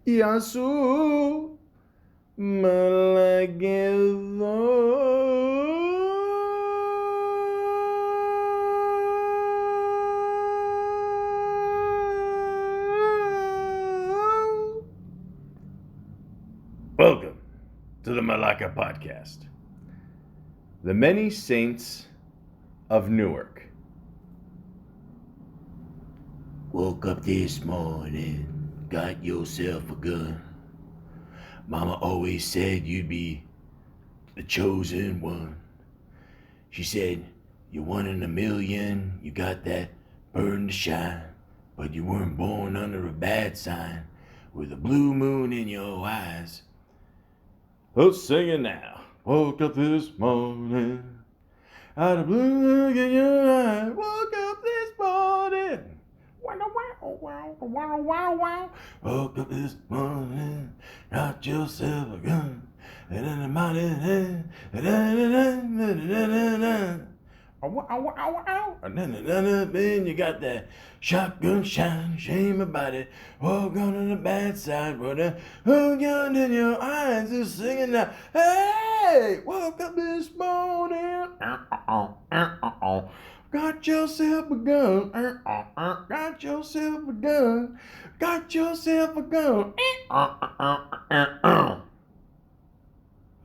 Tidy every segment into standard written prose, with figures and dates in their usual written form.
Yasu Malagedo. Welcome to the Malaka podcast. The Many Saints of Newark. Woke up this morning, got yourself a gun. Mama always said you'd be the chosen one. She said, you're one in a million, you got that burn to shine. But you weren't born under a bad sign, with a blue moon in your eyes. Let's sing it now. Woke up this morning, out of blue moon in your eye. Woke up this morning. Woke up this morning, got yourself a gun. And in the morning, then you got that shotgun shine, shame about it. Walk on the bad side, but a gun in your eyes is singing now. Hey, woke up this morning. Got yourself a gun. Got yourself a gun. Got yourself a gun.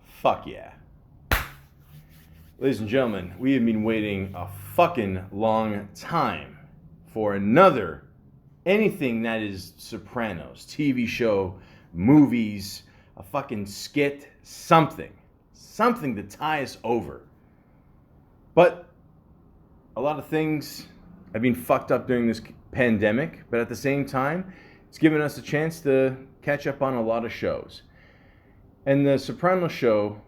Fuck yeah. Ladies and gentlemen, we have been waiting a fucking long time for anything that is Sopranos, TV show, movies, a fucking skit, something to tie us over. But a lot of things have been fucked up during this pandemic, but at the same time, it's given us a chance to catch up on a lot of shows. And the Sopranos show,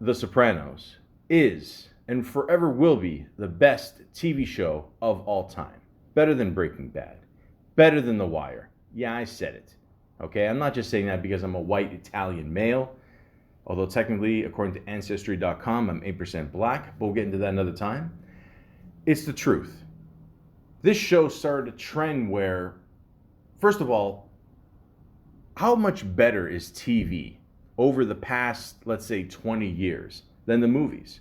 The Sopranos, is and forever will be the best TV show of all time. Better than Breaking Bad. Better than The Wire. Yeah, I said it. Okay, I'm not just saying that because I'm a white Italian male. Although technically, according to Ancestry.com, I'm 8% black. But we'll get into that another time. It's the truth. This show started a trend where, first of all, how much better is TV over the past, let's say, 20 years than the movies?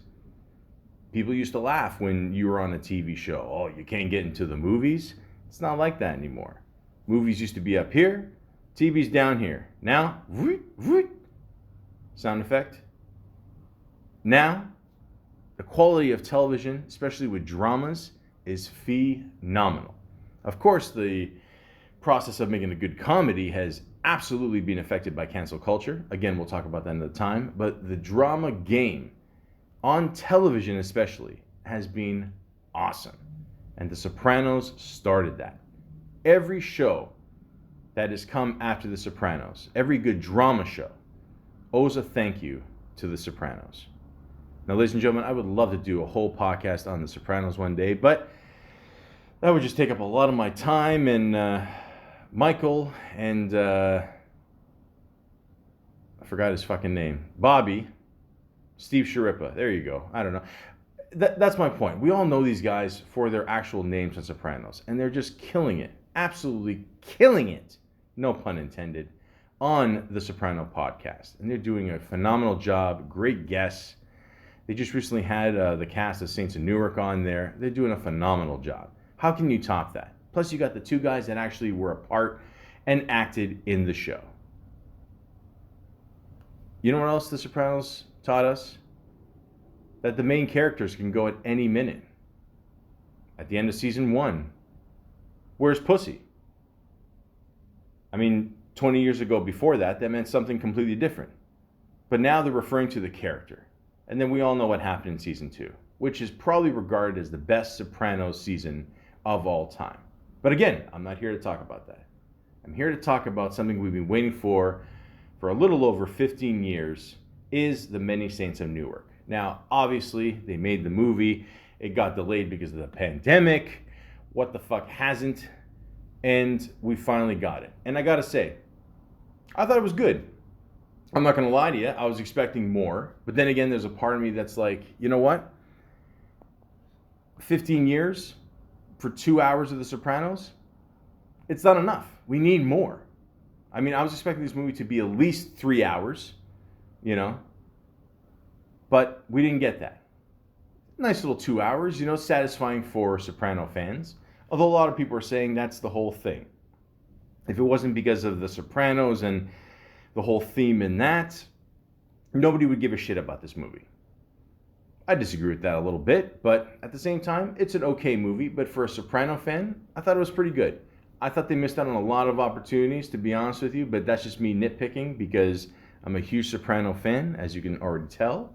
People used to laugh when you were on a TV show. Oh, you can't get into the movies? It's not like that anymore. Movies used to be up here, TV's down here. Now, sound effect. Now, the quality of television, especially with dramas, is phenomenal. Of course, the process of making a good comedy has absolutely been affected by cancel culture. Again, we'll talk about that another time. But the drama game, on television especially, has been awesome. And The Sopranos started that. Every show that has come after The Sopranos, every good drama show, owes a thank you to The Sopranos. Now, ladies and gentlemen, I would love to do a whole podcast on The Sopranos one day, but that would just take up a lot of my time, and Michael and I forgot his fucking name. Bobby, Steve Sharippa. There you go. I don't know. That's my point. We all know these guys for their actual names on Sopranos, and they're just killing it. Absolutely killing it. No pun intended. On the Soprano podcast. And they're doing a phenomenal job. Great guests. They just recently had the cast of Saints of Newark on there. They're doing a phenomenal job. How can you top that? Plus, you got the two guys that actually were a part and acted in the show. You know what else The Sopranos taught us? That the main characters can go at any minute. At the end of season 1, where's Pussy? I mean, 20 years ago before that meant something completely different. But now they're referring to the character. And then we all know what happened in season 2, which is probably regarded as the best Sopranos season of all time. But again, I'm not here to talk about that. I'm here to talk about something we've been waiting for a little over 15 years, is The Many Saints of Newark. Now, obviously, they made the movie. It got delayed because of the pandemic. What the fuck hasn't? And we finally got it. And I gotta say, I thought it was good. I'm not gonna lie to you, I was expecting more. But then again, there's a part of me that's like, you know what? 15 years for 2 hours of The Sopranos? It's not enough. We need more. I mean, I was expecting this movie to be at least 3 hours, you know, but we didn't get that. Nice little 2 hours, you know, satisfying for Soprano fans. Although a lot of people are saying that's the whole thing. If it wasn't because of The Sopranos and the whole theme in that, nobody would give a shit about this movie. I disagree with that a little bit, but at the same time, it's an okay movie. But for a Soprano fan, I thought it was pretty good. I thought they missed out on a lot of opportunities, to be honest with you, but that's just me nitpicking because I'm a huge Soprano fan, as you can already tell.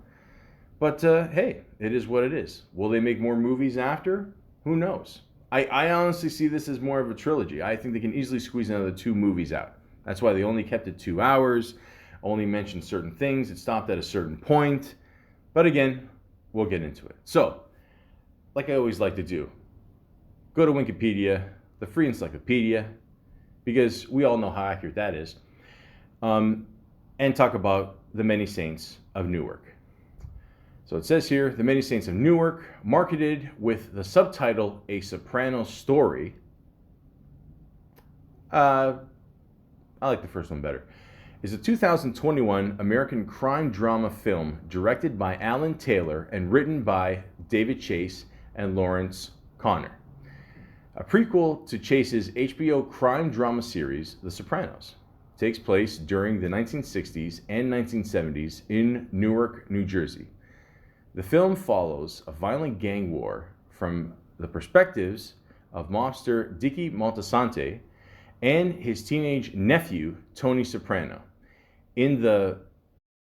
But hey, it is what it is. Will they make more movies after? Who knows? I honestly see this as more of a trilogy. I think they can easily squeeze another 2 movies out. That's why they only kept it 2 hours, only mentioned certain things. It stopped at a certain point. But again, we'll get into it. So, like I always like to do, go to Wikipedia, the free encyclopedia, because we all know how accurate that is, and talk about the Many Saints of Newark. So it says here, The Many Saints of Newark, marketed with the subtitle A Soprano Story. I like the first one better. Is a 2021 American crime drama film directed by Alan Taylor and written by David Chase and Lawrence Connor. A prequel to Chase's HBO crime drama series, The Sopranos. Takes place during the 1960s and 1970s in Newark, New Jersey. The film follows a violent gang war from the perspectives of mobster Dickie Moltisanti and his teenage nephew, Tony Soprano, in the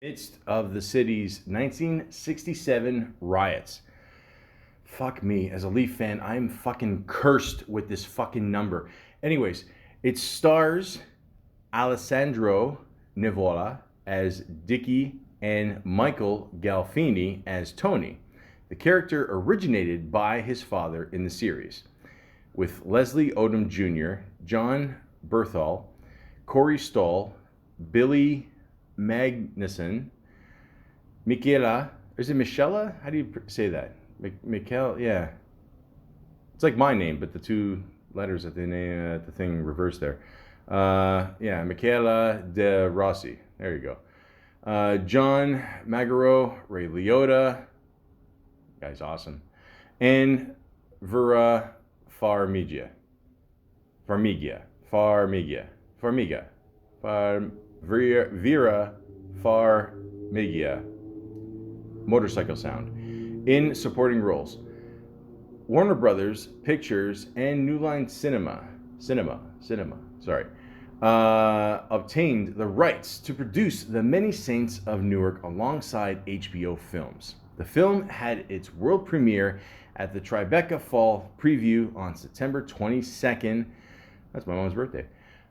midst of the city's 1967 riots. Fuck me, as a Leaf fan, I'm fucking cursed with this fucking number. Anyways, it stars Alessandro Nivola as Dickie and Michael Gandolfini as Tony. The character originated by his father in the series, with Leslie Odom Jr., John Berthal, Corey Stoll, Billy Magnuson, Michaela, is it Michela? How do you say that? Michael, yeah. It's like my name, but the 2 letters at the name, the thing reversed there. Yeah, Michaela De Rossi. There you go. John Magaro, Ray Liotta, guy's awesome, and Vera Farmiga, Vera Farmiga, Motorcycle Sound, in supporting roles. Warner Brothers Pictures and New Line Cinema, obtained the rights to produce The Many Saints of Newark alongside HBO Films. The film had its world premiere at the Tribeca Fall Preview on September 22nd, that's my mom's birthday,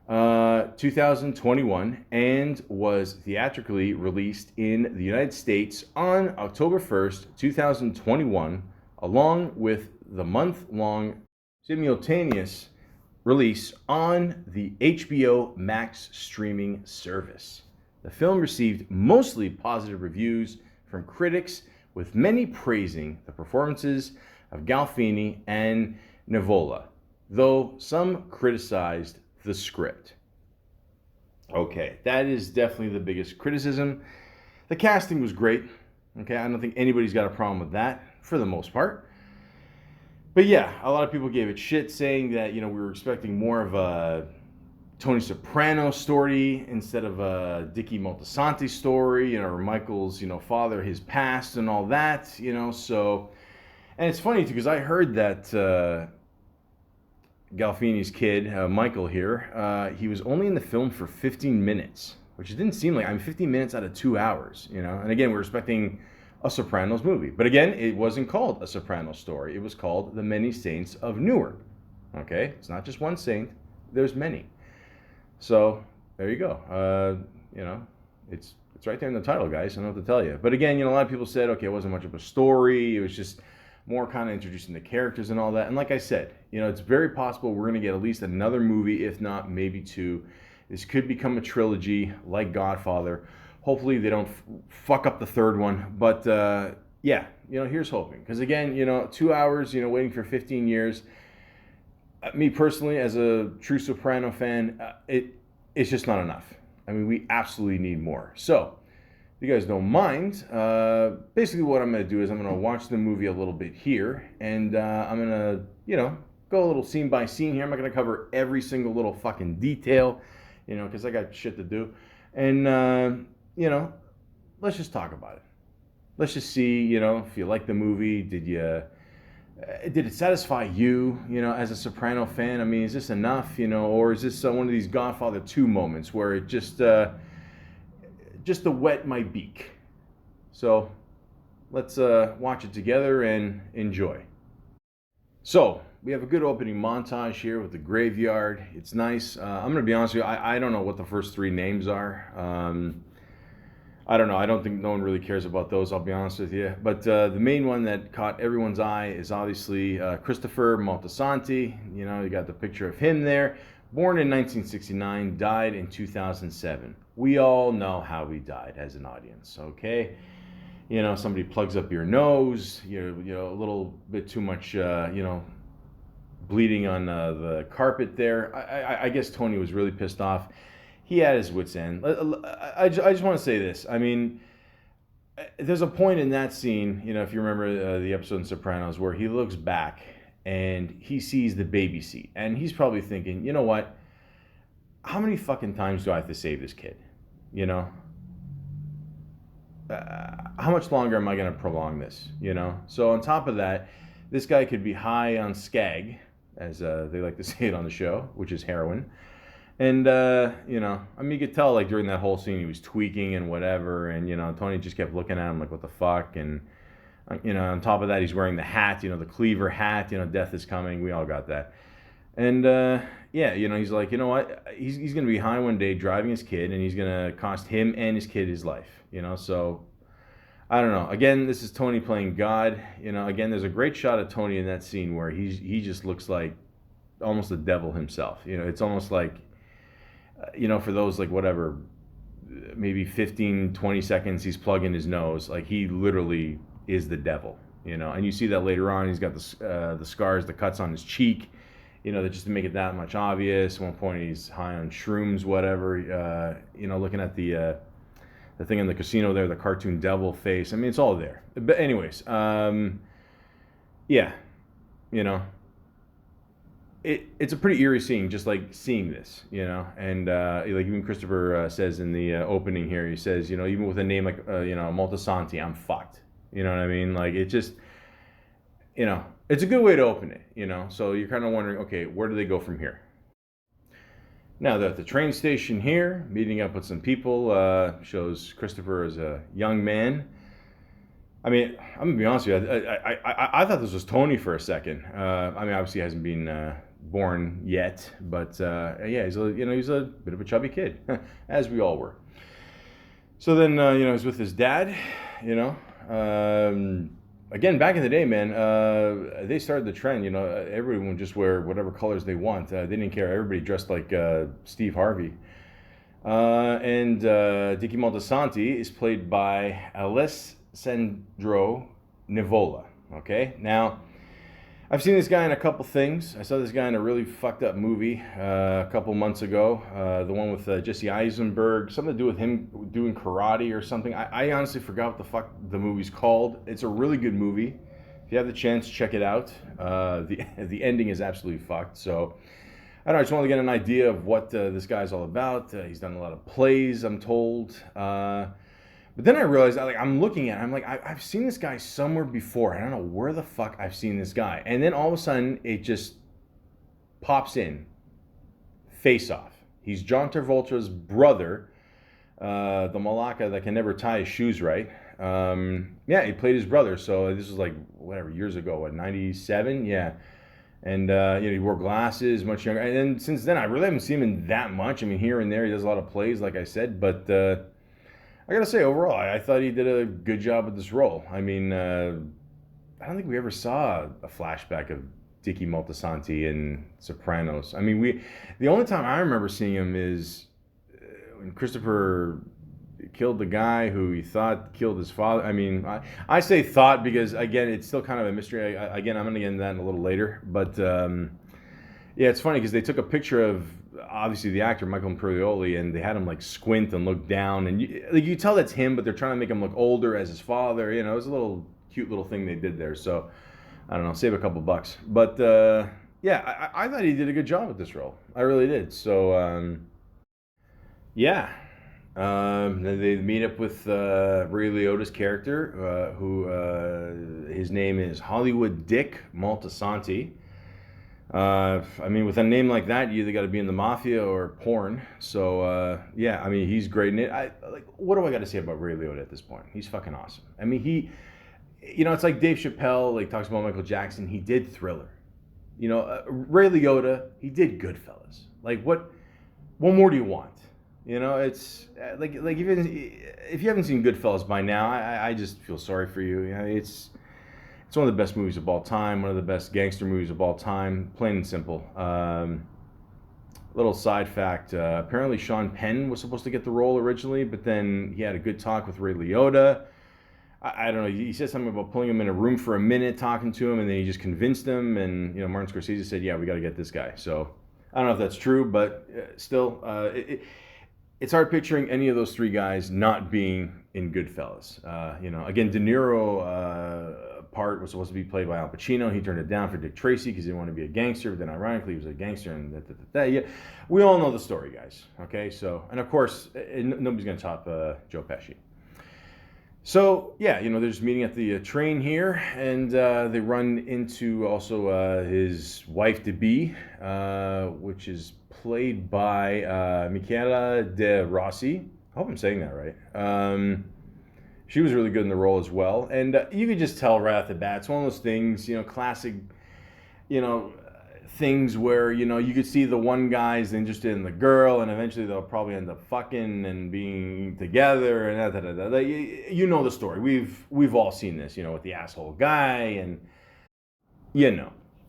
2021, and was theatrically released in the United States on October 1st, 2021, along with the month-long simultaneous release on the HBO Max streaming service. The film received mostly positive reviews from critics, with many praising the performances of Gandolfini and Nivola, though some criticized the script. Okay, that is definitely the biggest criticism. The casting was great. Okay, I don't think anybody's got a problem with that for the most part. But yeah, a lot of people gave it shit, saying that, you know, we were expecting more of a Tony Soprano story instead of a Dickie Moltisanti story, you know, or Michael's, you know, father, his past and all that, you know. So, and it's funny too, because I heard that Gandolfini's kid, Michael here, he was only in the film for 15 minutes, which didn't seem like, 15 minutes out of 2 hours, you know. And again, we're expecting a Sopranos movie. But again, it wasn't called a Sopranos story. It was called The Many Saints of Newark. Okay? It's not just one saint. There's many. So, there you go. You know, it's right there in the title, guys. I don't know what to tell you. But again, you know, a lot of people said, okay, it wasn't much of a story. It was just more kind of introducing the characters and all that. And like I said, you know, it's very possible we're going to get at least another movie, if not maybe 2. This could become a trilogy like Godfather. Hopefully they don't fuck up the 3rd one. But yeah, you know, here's hoping. Because again, you know, 2 hours, you know, waiting for 15 years. Me personally, as a true Soprano fan, it it's just not enough. I mean, we absolutely need more. So, if you guys don't mind, basically what I'm going to do is I'm going to watch the movie a little bit here, and I'm going to, go a little scene by scene here. I'm not going to cover every single little fucking detail, because I got shit to do. And, let's just talk about it. Let's just see, if you like the movie. Did it satisfy you, as a Soprano fan? I mean, is this enough, or is this one of these Godfather 2 moments where it just to wet my beak? So let's watch it together and enjoy. So we have a good opening montage here with the graveyard. It's nice. I'm going to be honest with you. I don't know what the first 3 names are. I don't know. I don't think no one really cares about those, I'll be honest with you. But the main one that caught everyone's eye is obviously Christopher Moltisanti. You got the picture of him there. Born in 1969, died in 2007. We all know how he died as an audience, okay? Somebody plugs up your nose, a little bit too much, bleeding on the carpet there. I guess Tony was really pissed off. He had his wits' end. I just want to say this. I mean, there's a point in that scene, if you remember the episode in Sopranos, where he looks back and he sees the baby seat. And he's probably thinking, you know what? How many fucking times do I have to save this kid? How much longer am I going to prolong this? So on top of that, this guy could be high on skag, as they like to say it on the show, which is heroin. And, I mean, you could tell, like, during that whole scene, he was tweaking and whatever, and, Tony just kept looking at him like, what the fuck, and, on top of that, he's wearing the hat, the Cleaver hat, death is coming, we all got that. And, he's like, you know what, he's going to be high one day driving his kid, and he's going to cost him and his kid his life, so, I don't know. Again, this is Tony playing God, again, there's a great shot of Tony in that scene where he just looks like almost the devil himself, it's almost like, for those, like, whatever, maybe 15, 20 seconds he's plugging his nose, like, he literally is the devil, and you see that later on. He's got the scars, the cuts on his cheek, that just to make it that much obvious. At one point he's high on shrooms, whatever, looking at the thing in the casino there, the cartoon devil face. I mean, it's all there. But anyways, It's a pretty eerie scene, just like seeing this, and like even Christopher says in the opening here, he says, even with a name like, Moltisanti, I'm fucked. You know what I mean? Like, it just, it's a good way to open it, so you're kind of wondering, okay, where do they go from here? Now they're at the train station here, meeting up with some people, shows Christopher as a young man. I mean, I'm gonna be honest with you, I thought this was Tony for a second. I mean, obviously he hasn't been born yet, but he's a bit of a chubby kid, as we all were. So then, he's with his dad, again, back in the day, man, they started the trend, everyone would just wear whatever colors they want. They didn't care. Everybody dressed like Steve Harvey. And Dicky Moltisanti is played by Alessandro Nivola. Okay, now I've seen this guy in a couple things. I saw this guy in a really fucked up movie a couple months ago, the one with Jesse Eisenberg, something to do with him doing karate or something. I honestly forgot what the fuck the movie's called. It's a really good movie. If you have the chance, check it out. The ending is absolutely fucked. So I don't know, I just wanted to get an idea of what this guy's all about. He's done a lot of plays, I'm told. But then I realized, I'm looking at it, I'm like, I've seen this guy somewhere before. I don't know where the fuck I've seen this guy. And then all of a sudden, it just pops in. Face Off. He's John Travolta's brother, the Malaka that can never tie his shoes right. He played his brother. So this was like, whatever, years ago, 97? Yeah. And, he wore glasses, much younger. And then since then, I really haven't seen him in that much. I mean, here and there, he does a lot of plays, like I said. But I got to say, overall, I thought he did a good job with this role. I mean, I don't think we ever saw a flashback of Dicky Moltisanti in Sopranos. I mean, the only time I remember seeing him is when Christopher killed the guy who he thought killed his father. I mean, I say thought because, again, it's still kind of a mystery. Again, I'm going to get into that a little later. But, it's funny because they took a picture of obviously the actor Michael Imperioli, and they had him like squint and look down, and you tell that's him, but they're trying to make him look older as his father. You know, it was a little cute little thing they did there. So I don't know, save a couple bucks. But yeah, I thought he did a good job with this role. I really did. So yeah. Then they meet up with Ray Liotta's character, who his name is Hollywood Dick Moltisanti. I mean, with a name like that, you either got to be in the mafia or porn. So yeah, I mean, he's great in it. What do I got to say about Ray Liotta at this point? He's fucking awesome. I mean, it's like Dave Chappelle, like talks about Michael Jackson. He did Thriller. Ray Liotta, he did Goodfellas. Like, what more do you want? It's like if you haven't seen Goodfellas by now, I just feel sorry for you. It's one of the best movies of all time, one of the best gangster movies of all time, plain and simple. Little side fact, apparently Sean Penn was supposed to get the role originally, but then he had a good talk with Ray Liotta. I don't know, he said something about pulling him in a room for a minute, talking to him, and then he just convinced him, and Martin Scorsese said, yeah, we got to get this guy. So I don't know if that's true, but still, it's hard picturing any of those three guys not being in Goodfellas. Again, De Niro part was supposed to be played by Al Pacino. He turned it down for Dick Tracy because he didn't want to be a gangster. But then, ironically, he was a gangster. And yeah, we all know the story, guys. Okay, so and of course, nobody's gonna top Joe Pesci. So yeah, they're just meeting at the train here, and they run into also his wife to be, which is played by Michaela De Rossi. I hope I'm saying that right. She was really good in the role as well, and you could just tell right off the bat. It's one of those things, classic, things where you could see the one guy's interested in the girl, and eventually they'll probably end up fucking and being together, and the story. We've all seen this, with the asshole guy, and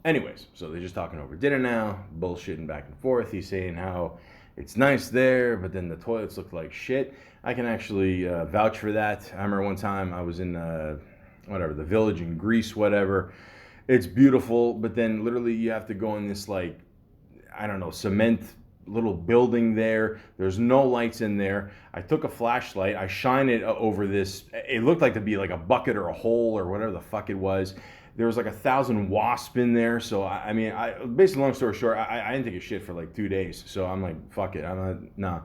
Anyways, so they're just talking over dinner now, bullshitting back and forth. He's saying how it's nice there, but then the toilets look like shit. I can actually vouch for that. I remember one time I was in the village in Greece, whatever. It's beautiful, but then literally you have to go in this cement little building there. There's no lights in there. I took a flashlight. I shine it over this. It looked like to be like a bucket or a hole or whatever the fuck it was. There was like 1,000 wasps in there. So, basically, long story short, I didn't take a shit for like 2 days. So I'm like, fuck it. I'm not, nah.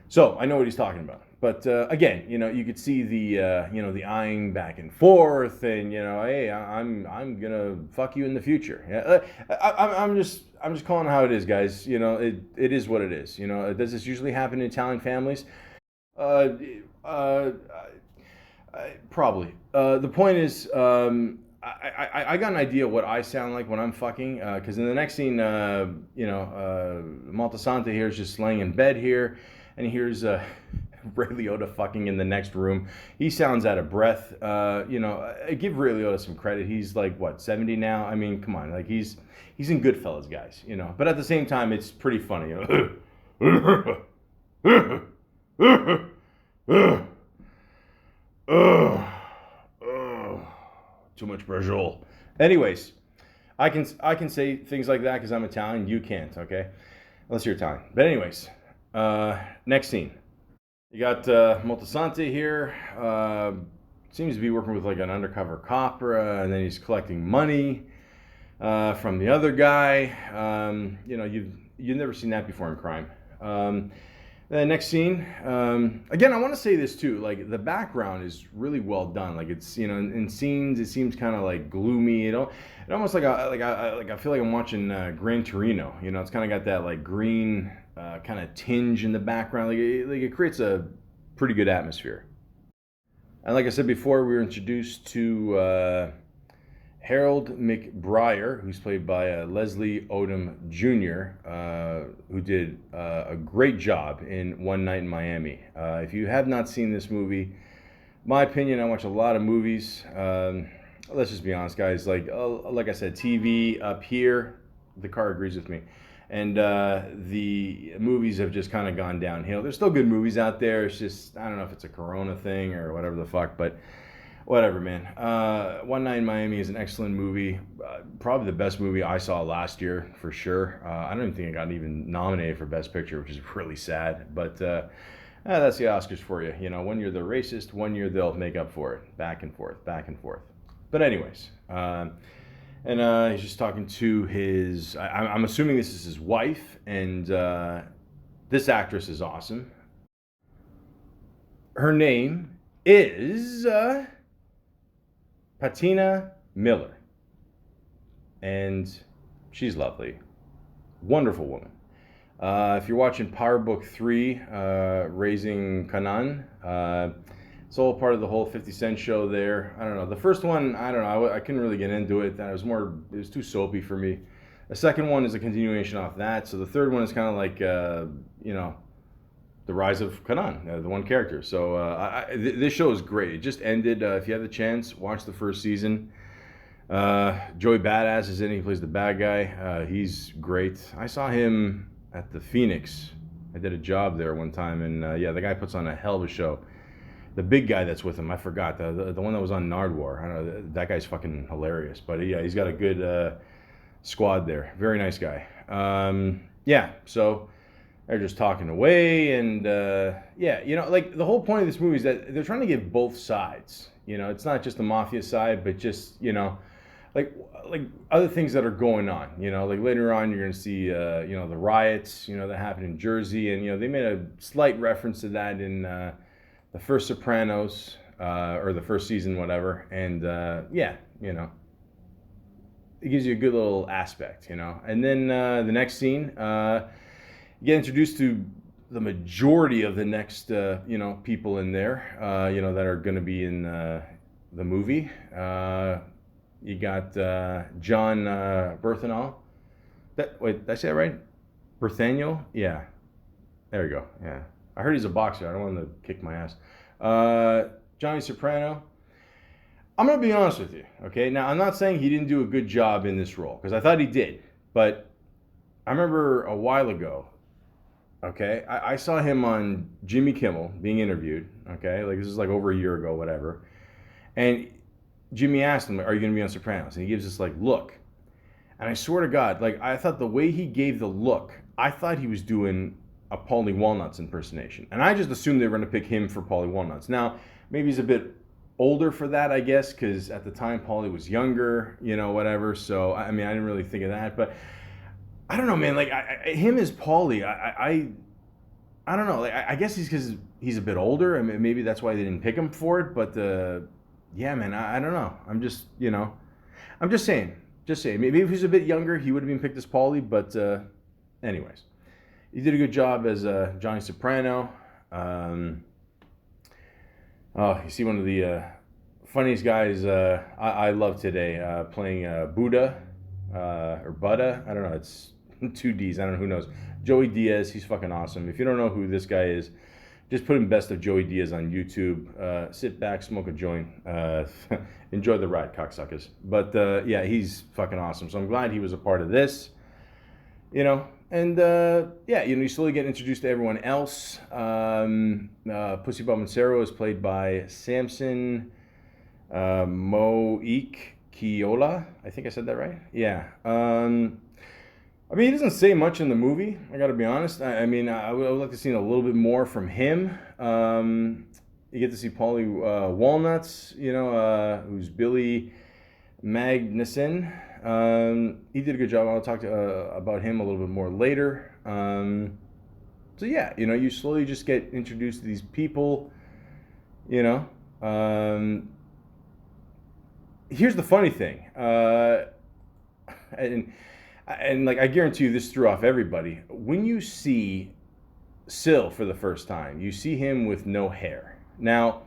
So I know what he's talking about. But again, you could see the, the eyeing back and forth, and hey, I'm gonna fuck you in the future. Yeah, I'm just calling it how it is, guys. It is what it is. Does this usually happen in Italian families? Probably. The point is, I got an idea what I sound like when I'm fucking, because in the next scene, Moltisanti here is just laying in bed here, and he hears Ray Liotta fucking in the next room. He sounds out of breath. I give Ray Liotta some credit. He's like, what, 70 now? I mean, come on, like he's in Goodfellas, guys. But at the same time, it's pretty funny. Too much pressure. Anyways, I can say things like that because I'm Italian. You can't, okay? Unless you're Italian. But anyways, next scene. You got Moltisanti here. Seems to be working with like an undercover cop, and then he's collecting money from the other guy. You've never seen that before in crime. The next scene, again, I want to say this too, like the background is really well done. Like it's, in scenes, it seems kind of like gloomy, it almost like I feel like I'm watching Gran Torino, it's kind of got that like green kind of tinge in the background. Like it creates a pretty good atmosphere. And like I said before, we were introduced to Harold McBriar, who's played by Leslie Odom Jr., who did a great job in One Night in Miami. If you have not seen this movie, my opinion, I watch a lot of movies. Let's just be honest, guys. Like I said, TV up here, the car agrees with me. And the movies have just kind of gone downhill. There's still good movies out there. It's just, I don't know if it's a Corona thing or whatever the fuck, but Whatever, man. One Night in Miami is an excellent movie. Probably the best movie I saw last year, for sure. I don't even think it got even nominated for Best Picture, which is really sad. But that's the Oscars for you. You know, one year they're racist, one year they'll make up for it. Back and forth, back and forth. But anyways, and he's just talking to his. I'm assuming this is his wife, and this actress is awesome. Her name is Patina Miller, and she's lovely, wonderful woman. If you're watching Power Book 3, Raising Kanan, it's all part of the whole 50 Cent show there. I don't know. The first one, I don't know. I couldn't really get into it. It was too soapy for me. The second one is a continuation off that. So the third one is kind of like, the rise of Kanan, the one character. So this show is great. It just ended. If you have the chance, watch the first season. Joey Badass is in it. He plays the bad guy. He's great. I saw him at the Phoenix. I did a job there one time, and yeah, the guy puts on a hell of a show. The big guy that's with him, I forgot, the one that was on Nardwar. I don't know, that guy's fucking hilarious. But yeah, he's got a good squad there. Very nice guy. Yeah, so they're just talking away, and yeah, you know, like the whole point of this movie is that they're trying to give both sides. You know, it's not just the mafia side, but just, you know, like other things that are going on. You know, like later on you're gonna see you know, the riots, you know, that happened in Jersey, and you know, they made a slight reference to that in the first Sopranos, or the first season, whatever. And yeah, you know, it gives you a good little aspect, you know. And then the next scene, you get introduced to the majority of the next, you know, people in there, you know, that are going to be in the movie. You got John Berthenol. Wait, did I say that right? Berthaniel? Yeah. There we go. Yeah. I heard he's a boxer. I don't want him to kick my ass. Johnny Soprano. I'm going to be honest with you, okay? Now, I'm not saying he didn't do a good job in this role, because I thought he did. But I remember a while ago, okay, I saw him on Jimmy Kimmel being interviewed, okay? Like, this is like over a year ago, whatever. And Jimmy asked him, are you going to be on Sopranos? And he gives this, like, look. And I swear to God, like, I thought the way he gave the look, I thought he was doing a Paulie Walnuts impersonation. And I just assumed they were going to pick him for Paulie Walnuts. Now, maybe he's a bit older for that, I guess, because at the time Paulie was younger, you know, whatever. So, I mean, I didn't really think of that. But I don't know, man. Like, him as Paulie, I don't know. Like, I guess he's because he's a bit older. I mean, maybe that's why they didn't pick him for it. But, yeah, man, I don't know. I'm just, you know, I'm just saying. Just saying. Maybe if he was a bit younger, he would have been picked as Paulie. But, anyways. He did a good job as Johnny Soprano. Oh, you see one of the funniest guys I love today playing Buddha or Buddha. I don't know. It's two D's. I don't know. Who knows? Joey Diaz. He's fucking awesome. If you don't know who this guy is, just put in Best of Joey Diaz on YouTube. Sit back, smoke a joint. Enjoy the ride, cocksuckers. But yeah, he's fucking awesome. So I'm glad he was a part of this. You know. And, yeah, you know, you slowly get introduced to everyone else. Pussy Balmancero is played by Samson Moik Kiola. I think I said that right? Yeah. I mean, he doesn't say much in the movie, I gotta be honest. I mean, I would like to see a little bit more from him. You get to see Paulie Walnuts, you know, who's Billy Magnuson. He did a good job. I'll talk about him a little bit more later. So yeah, you know, you slowly just get introduced to these people, you know. Here's the funny thing, and like I guarantee you this threw off everybody. When you see Sil for the first time, you see him with no hair. Now,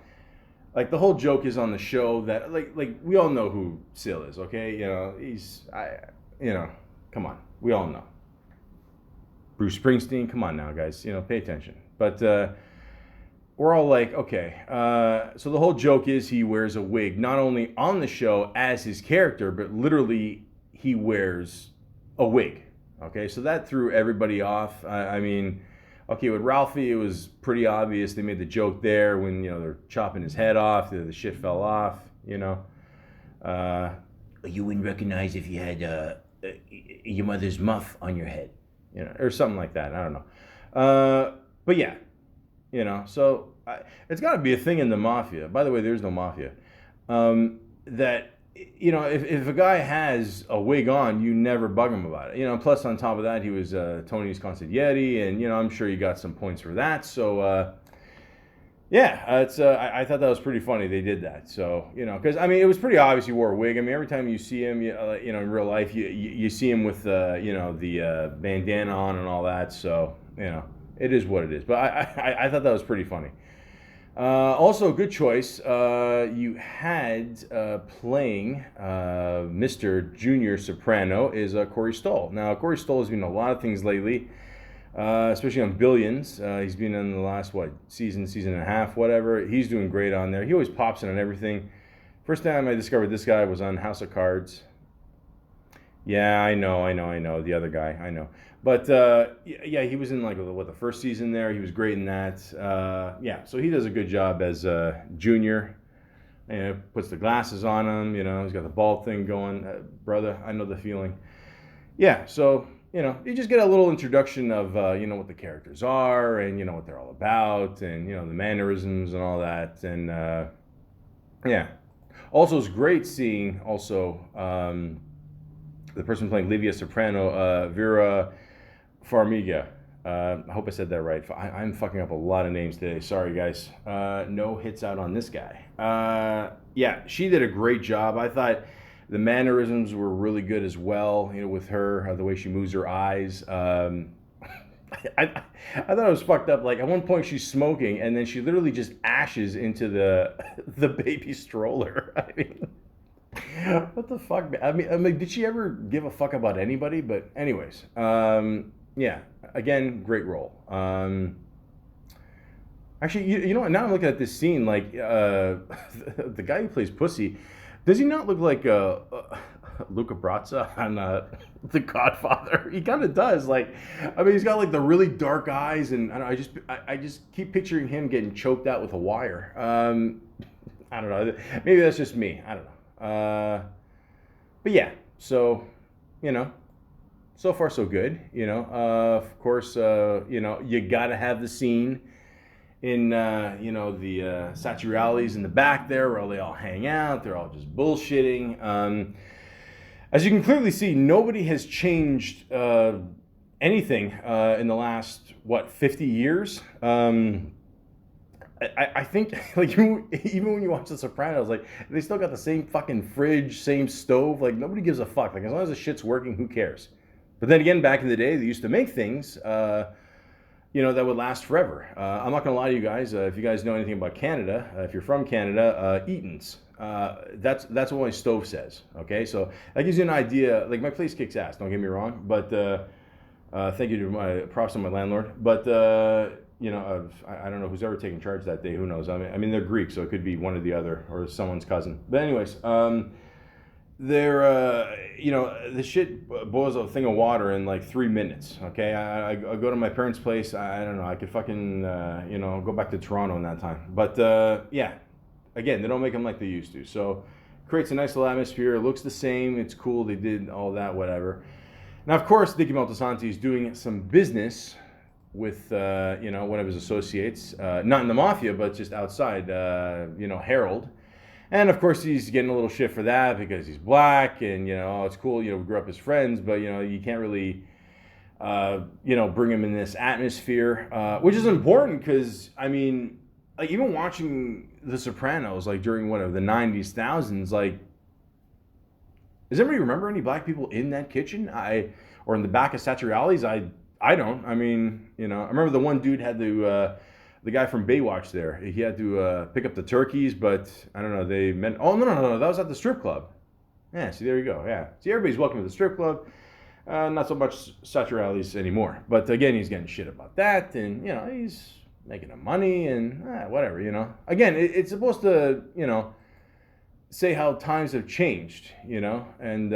like the whole joke is on the show that like we all know who Sil is, okay? You know, you know, come on, we all know. Bruce Springsteen, come on now, guys, you know, pay attention. But we're all like, okay. So the whole joke is he wears a wig, not only on the show as his character, but literally he wears a wig. Okay, so that threw everybody off. I mean, Okay, with Ralphie, it was pretty obvious. They made the joke there when they're chopping his head off. The shit fell off. Uh, You wouldn't recognize if you had your mother's muff on your head. or something like that. I don't know. But yeah, So it's got to be a thing in the mafia. By the way, there's no mafia. That if a guy has a wig on, you never bug him about it. Plus on top of that, he was Tony's consigliere, and I'm sure you got some points for that. So yeah, it's I thought that was pretty funny. They did that. So because I mean, it was pretty obvious he wore a wig. I mean, every time you see him, in real life, you see him with the bandana on and all that. So it is what it is. But I thought that was pretty funny. Also, good choice. You had playing Mr. Junior Soprano is Corey Stoll. Now, Corey Stoll has been in a lot of things lately, especially on Billions. He's been in the last, season and a half, whatever. He's doing great on there. He always pops in on everything. First time I discovered this guy was on House of Cards. Yeah, I know. The other guy, I know. But yeah, he was in the first season there. He was great in that. Yeah, so he does a good job as Junior. Puts the glasses on him. He's got the bald thing going. Brother, I know the feeling. Yeah, so you just get a little introduction of what the characters are and what they're all about and the mannerisms and all that. And yeah, also it's great seeing the person playing Livia Soprano, Vera Farmiga. I hope I said that right. I'm fucking up a lot of names today. Sorry, guys. No hits out on this guy. Yeah, she did a great job. I thought the mannerisms were really good as well, with her, the way she moves her eyes. I thought it was fucked up. Like, at one point she's smoking, and then she literally just ashes into the baby stroller. I mean... What the fuck? I mean, did she ever give a fuck about anybody? But anyways, yeah. Again, great role. Actually, you know what? Now I'm looking at this scene. Like, the guy who plays Pussy, does he not look like Luca Brasi on The Godfather? He kind of does. Like, I mean, he's got like the really dark eyes, and I just keep picturing him getting choked out with a wire. I don't know. Maybe that's just me. I don't know. But yeah, so so far so good. Of course, you gotta have the scene in the Satriali's in the back there where they all hang out. They're all just bullshitting. As you can clearly see, nobody has changed anything in the last 50 years. I think, like, even when you watch The Sopranos, like, they still got the same fucking fridge, same stove. Like, nobody gives a fuck. Like, as long as the shit's working, who cares? But then again, back in the day, they used to make things, that would last forever. I'm not gonna lie to you guys. If you guys know anything about Canada, if you're from Canada, Eaton's. That's what my stove says. Okay, so that gives you an idea. Like, my place kicks ass. Don't get me wrong. But thank you to my props to my landlord. But I don't know who's ever taken charge that day. Who knows? I mean, they're Greek, so it could be one or the other, or someone's cousin. But anyways, they're the shit boils a thing of water in like 3 minutes. Okay, I go to my parents' place. I don't know. I could fucking go back to Toronto in that time. But yeah, again, they don't make them like they used to. So creates a nice little atmosphere. It looks the same. It's cool. They did all that, whatever. Now, of course, Dicky Moltisanti is doing some business with one of his associates, not in the mafia, but just outside, Harold. And of course he's getting a little shit for that because he's black and, it's cool, we grew up as friends, but, you can't really, bring him in this atmosphere, which is important because, I mean, like, even watching The Sopranos, like, during the 90s, thousands, like, does anybody remember any black people in that kitchen? Or in the back of Satriali's? I don't. I mean, I remember the one dude had to, the guy from Baywatch there, he had to pick up the turkeys, but I don't know, they meant, oh, no, that was at the strip club. Yeah, see, there you go, yeah. See, everybody's welcome to the strip club. Not so much Satriali's anymore. But again, he's getting shit about that, and, he's making the money, and whatever, Again, it's supposed to, say how times have changed, and,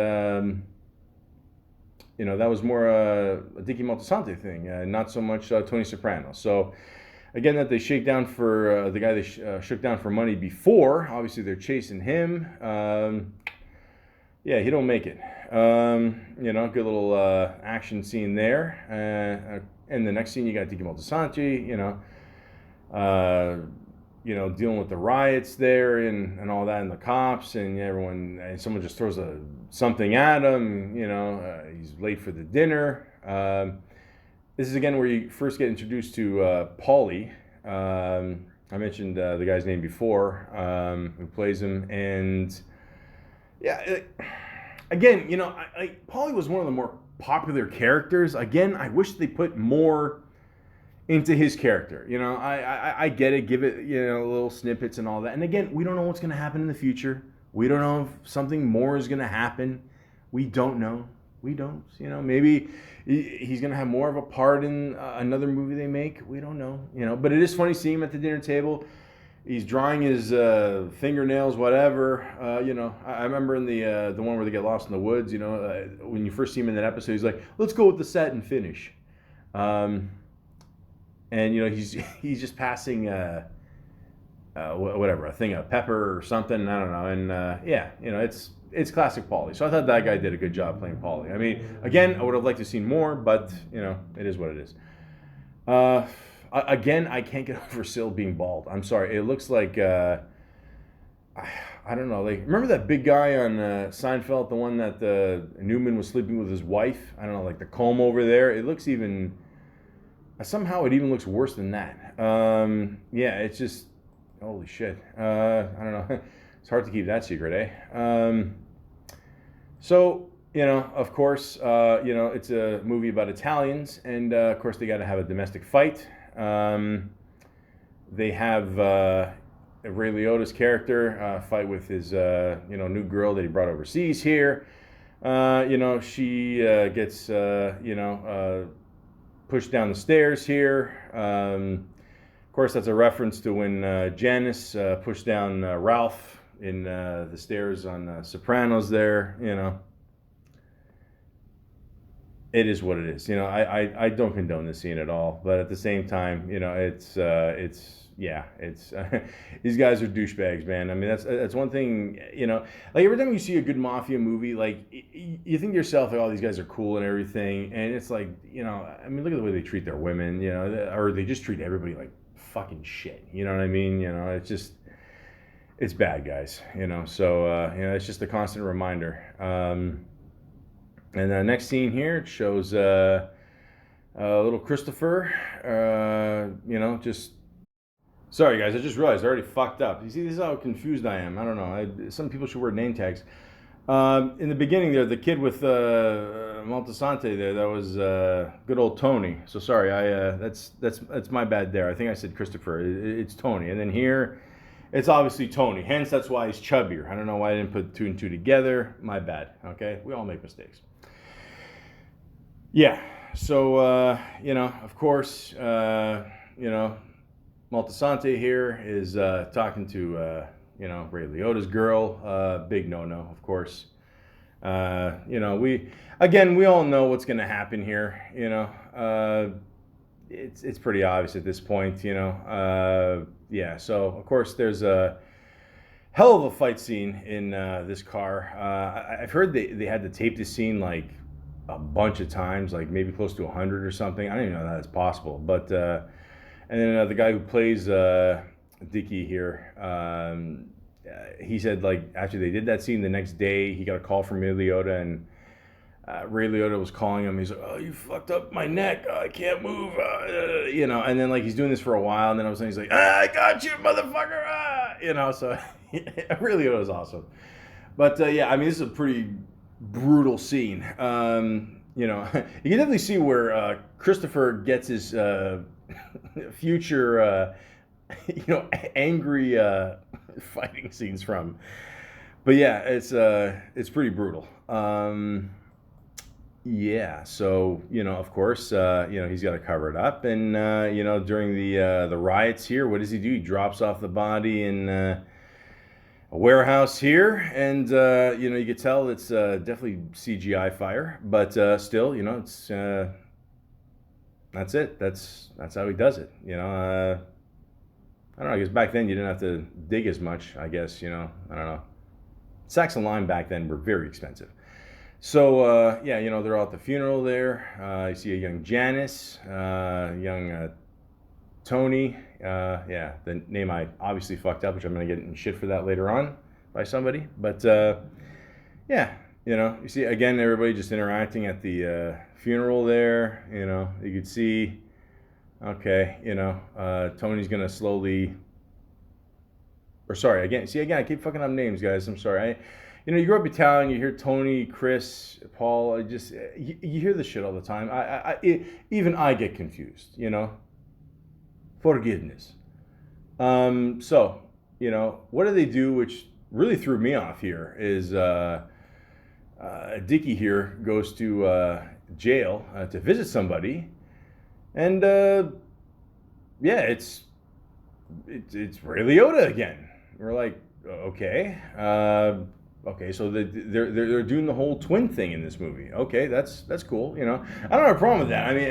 that was more a Dicky Moltisanti thing, not so much Tony Soprano. So again, that they shake down for the guy they shook down for money before. Obviously, they're chasing him. Yeah, he don't make it. Good little action scene there. And the next scene, you got Dicky Moltisanti, dealing with the riots there and all that, and the cops and everyone. And someone just throws something at him. He's late for the dinner. This is again where you first get introduced to Paulie. I mentioned the guy's name before, who plays him, and yeah, again, Paulie was one of the more popular characters. Again, I wish they put more into his character. I get it, give it, little snippets and all that. And again, we don't know what's going to happen in the future. We don't know if something more is going to happen. We don't know. We don't. Maybe he's going to have more of a part in another movie they make. We don't know. But it is funny seeing him at the dinner table. He's drawing his fingernails, whatever. I remember in the one where they get lost in the woods. When you first see him in that episode, he's like, "Let's go with the set and finish." And he's just passing whatever, a thing of pepper or something. I don't know. And it's classic Paulie. So I thought that guy did a good job playing Paulie. I mean, again, I would have liked to see more, but it is what it is. Again, I can't get over Syl being bald. I'm sorry. It looks like I don't know. Like, remember that big guy on Seinfeld, the one that Newman was sleeping with his wife? I don't know, like the comb over there. It looks even. Somehow it even looks worse than that. It's just, holy shit. I don't know. It's hard to keep that secret, eh? Of course, it's a movie about Italians, and of course they got to have a domestic fight. They have Ray Liotta's character fight with his, new girl that he brought overseas here. She gets, pushed down the stairs here. Of course, that's a reference to when Janice pushed down Ralph in the stairs on Sopranos there. It is what it is. I don't condone this scene at all, but at the same time, it's these guys are douchebags, man. I mean, that's one thing. Like every time you see a good mafia movie, like you think to yourself, like, oh, these guys are cool and everything, and it's like, I mean, look at the way they treat their women, or they just treat everybody like fucking shit. You know what I mean? It's just, it's bad, guys. So it's just a constant reminder. And the next scene here, it shows little Christopher, just... Sorry, guys, I just realized I already fucked up. You see, this is how confused I am. I don't know. Some people should wear name tags. In the beginning there, the kid with Moltisanti there, that was good old Tony. So sorry, that's my bad there. I think I said Christopher. It's Tony. And then here, it's obviously Tony. Hence, that's why he's chubbier. I don't know why I didn't put two and two together. My bad. Okay? We all make mistakes. Yeah. So, of course, Moltisanti here is talking to, Ray Liotta's girl. Big no-no, of course. We all know what's going to happen here. It's pretty obvious at this point. So of course there's a hell of a fight scene in this car. I've heard they had to tape this scene like a bunch of times, like maybe close to 100 or something. I don't even know how that's possible, but. And then the guy who plays Dicky here, he said, like, after they did that scene, the next day he got a call from Ray Liotta, and Ray Liotta was calling him. He's like, "Oh, you fucked up my neck. I can't move." And then like he's doing this for a while, and then all of a sudden he's like, "I got you, motherfucker!" So Ray Liotta was awesome. But I mean, this is a pretty brutal scene. You can definitely see where Christopher gets his future, angry fighting scenes from. But yeah, it's pretty brutal. So of course, he's got to cover it up, and during the riots here, what does he do? He drops off the body in a warehouse here, and you could tell it's definitely CGI fire, but still, it's that's it. That's how he does it. I don't know. I guess back then you didn't have to dig as much. I guess I don't know. Sacks of lime back then were very expensive. So yeah, they're all at the funeral there. You see a young Janice, young Tony. Yeah, the name I obviously fucked up, which I'm gonna get in shit for that later on by somebody. But yeah, you see again everybody just interacting at the funeral there. You could see. Okay, Tony's gonna slowly. Or sorry, again. See again, I keep fucking up names, guys. I'm sorry. You grow up Italian, you hear Tony, Chris, Paul. You hear this shit all the time. Even I get confused. Forgiveness. So what do they do? Which really threw me off here is Dickie here goes to jail to visit somebody, and yeah, it's Ray Liotta again. We're like, okay. Okay, so they're doing the whole twin thing in this movie. Okay, that's cool. I don't have a problem with that. I mean,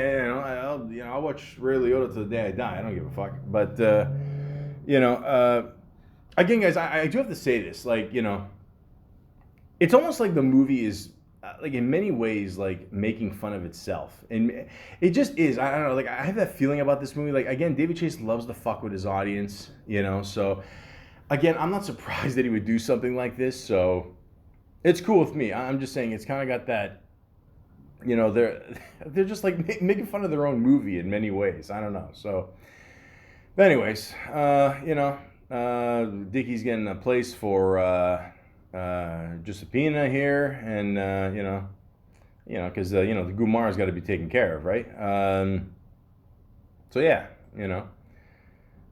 I'll watch Ray Liotta to the day I die. I don't give a fuck. But again, guys, I do have to say this. Like, it's almost like the movie is like in many ways like making fun of itself, and it just is. I don't know. Like, I have that feeling about this movie. Like, again, David Chase loves to fuck with his audience. So. Again, I'm not surprised that he would do something like this, so it's cool with me. I'm just saying it's kind of got that, they're just like making fun of their own movie in many ways. I don't know. So, but anyways, Dickie's getting a place for Giuseppina here, and because the Gumara's got to be taken care of, right? So yeah,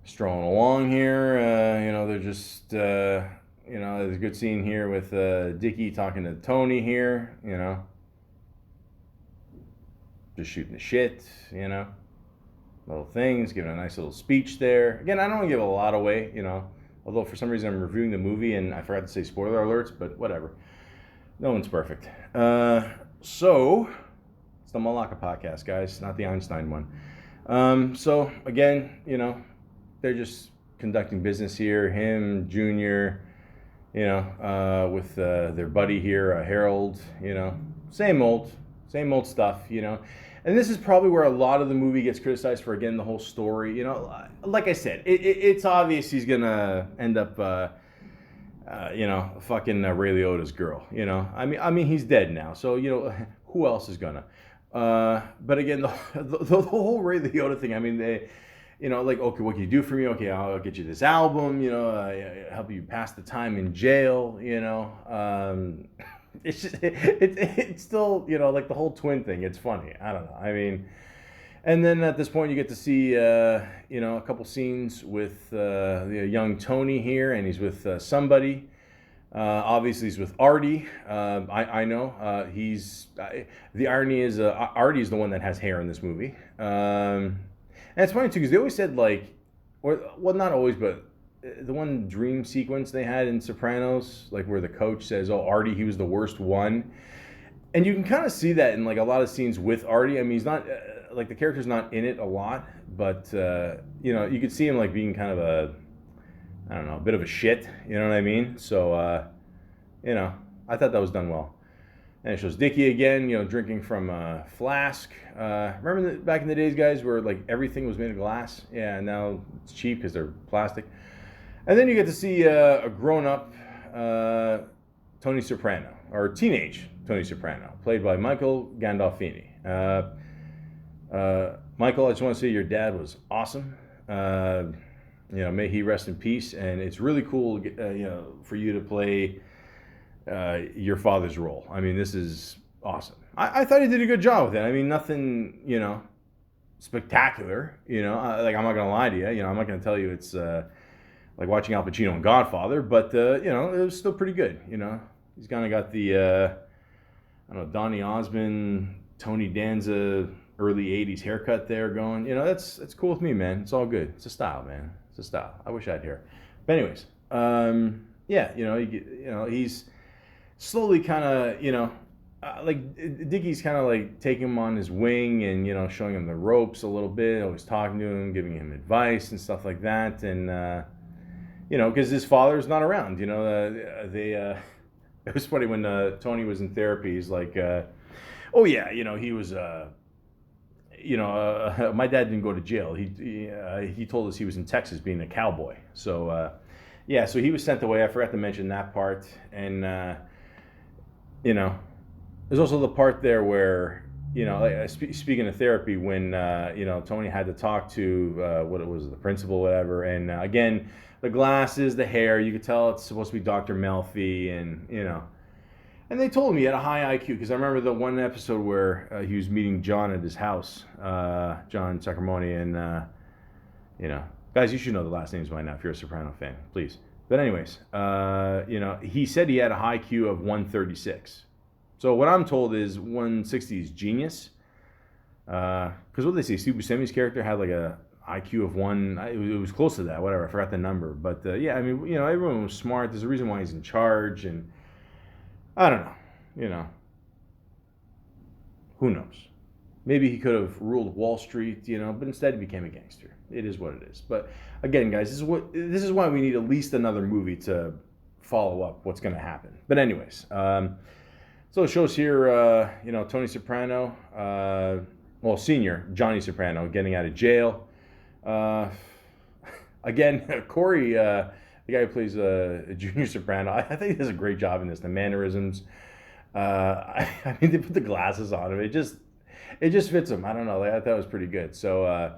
strolling along here, they're just, there's a good scene here with Dickie talking to Tony here, just shooting the shit, little things, giving a nice little speech there. Again, I don't want to give a lot away, although for some reason I'm reviewing the movie and I forgot to say spoiler alerts, but whatever. No one's perfect. So, it's the Malaka podcast, guys, not the Einstein one. So, again, they're just conducting business here. Him, Junior, with their buddy here, Harold. Same old stuff. And this is probably where a lot of the movie gets criticized for. Again, the whole story. Like I said, it's obvious he's gonna end up, fucking Ray Liotta's girl. I mean, he's dead now, so who else is gonna? But again, the whole Ray Liotta thing. I mean, they. Like, okay, what can you do for me? Okay, I'll get you this album, help you pass the time in jail, It's just, it's still, like the whole twin thing. It's funny. I don't know. I mean, and then at this point you get to see, a couple scenes with the young Tony here, and he's with somebody. Obviously he's with Artie. I know. The irony is Artie is the one that has hair in this movie. And it's funny too, because they always said well, not always, but the one dream sequence they had in Sopranos, like where the coach says, "Oh, Artie, he was the worst one," and you can kind of see that in like a lot of scenes with Artie. I mean, he's not like the character's not in it a lot, but you could see him like being kind of a bit of a shit. You know what I mean? So I thought that was done well. And it shows Dickie again, drinking from a flask. Remember back in the days, guys, where like everything was made of glass? Yeah, now it's cheap because they're plastic. And then you get to see a grown-up Tony Soprano, or teenage Tony Soprano, played by Michael Gandolfini. Michael, I just want to say your dad was awesome. May he rest in peace. And it's really cool, for you to play your father's role. I mean, this is awesome. I thought he did a good job with it. I mean, nothing, spectacular. Like, I'm not gonna lie to you. I'm not gonna tell you it's like watching Al Pacino in Godfather, but it was still pretty good. He's kind of got the I don't know, Donny Osmond, Tony Danza, early '80s haircut there going. That's cool with me, man. It's all good. It's a style, man. It's a style. I wish I had hair. But anyways, yeah, he's slowly kind of, like Dickie's kind of like taking him on his wing and showing him the ropes a little bit, always talking to him, giving him advice and stuff like that, and because his father's not around. It was funny when Tony was in therapy. He's like, oh yeah, he was. My dad didn't go to jail. He told us he was in Texas being a cowboy. So yeah, so he was sent away. I forgot to mention that part, and there's also the part there where, speaking of therapy, when, Tony had to talk to, what it was, the principal, whatever. And again, the glasses, the hair, you could tell it's supposed to be Dr. Melfi. And they told me he had a high IQ, because I remember the one episode where he was meeting John at his house, John Sacramone. And, guys, you should know the last names by now if you're a Soprano fan, please. But anyways, he said he had a high IQ of 136. So what I'm told is 160 is genius. Because what did they say? Steve Buscemi's character had like a IQ of one. It was close to that. Whatever. I forgot the number. But yeah, I mean, everyone was smart. There's a reason why he's in charge. And I don't know. Who knows? Maybe he could have ruled Wall Street. But instead he became a gangster. It is what it is. But again, guys, this is why we need at least another movie to follow up what's going to happen. But anyways. So it shows here, Tony Soprano, senior Johnny Soprano, getting out of jail. Again, Corey, the guy who plays Junior Soprano, I think he does a great job in this. The mannerisms. I mean, they put the glasses on him. It just fits him. I don't know. I thought it was pretty good. So,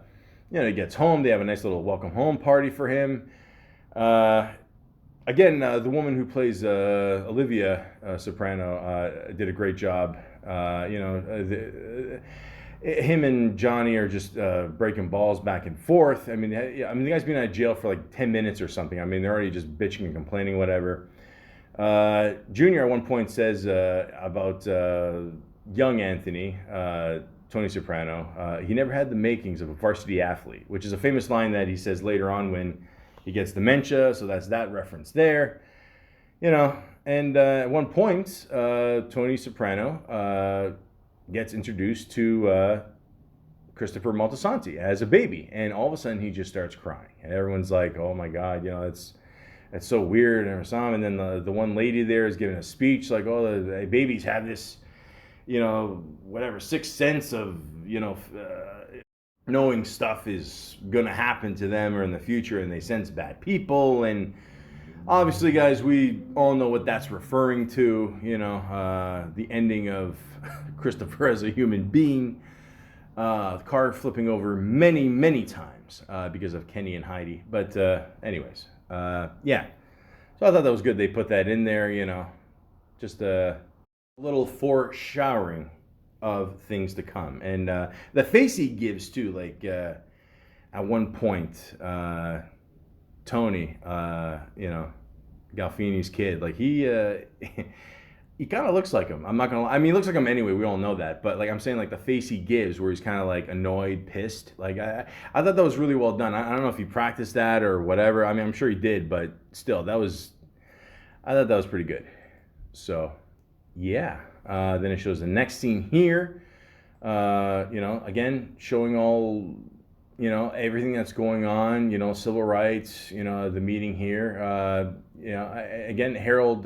he gets home. They have a nice little welcome home party for him. Again, the woman who plays Olivia Soprano did a great job. Him and Johnny are just breaking balls back and forth. I mean, the guy's been out of jail for like 10 minutes or something. I mean, they're already just bitching and complaining, whatever. Junior at one point says about young Anthony, Tony Soprano, he never had the makings of a varsity athlete, which is a famous line that he says later on when he gets dementia, so that's that reference there. And at one point, Tony Soprano gets introduced to Christopher Moltisanti as a baby, and all of a sudden he just starts crying. And everyone's like, oh my God, it's so weird. And then the one lady there is giving a speech like, oh, the babies have this, sixth sense of, knowing stuff is going to happen to them or in the future, and they sense bad people. And obviously, guys, we all know what that's referring to, the ending of Christopher as a human being, the car flipping over many, many times because of Kenny and Heidi. But anyways, yeah. So I thought that was good. They put that in there, just a little foreshadowing of things to come. And the face he gives too, like at one point, Tony, Galfini's kid, like he kind of looks like him. I'm not gonna lie. I mean, he looks like him anyway. We all know that. But like I'm saying, like the face he gives, where he's kind of like annoyed, pissed. Like I thought that was really well done. I don't know if he practiced that or whatever. I mean, I'm sure he did, but still, I thought that was pretty good. So, yeah. Then it shows the next scene here. Again, showing all, everything that's going on, civil rights, the meeting here. Again, Harold,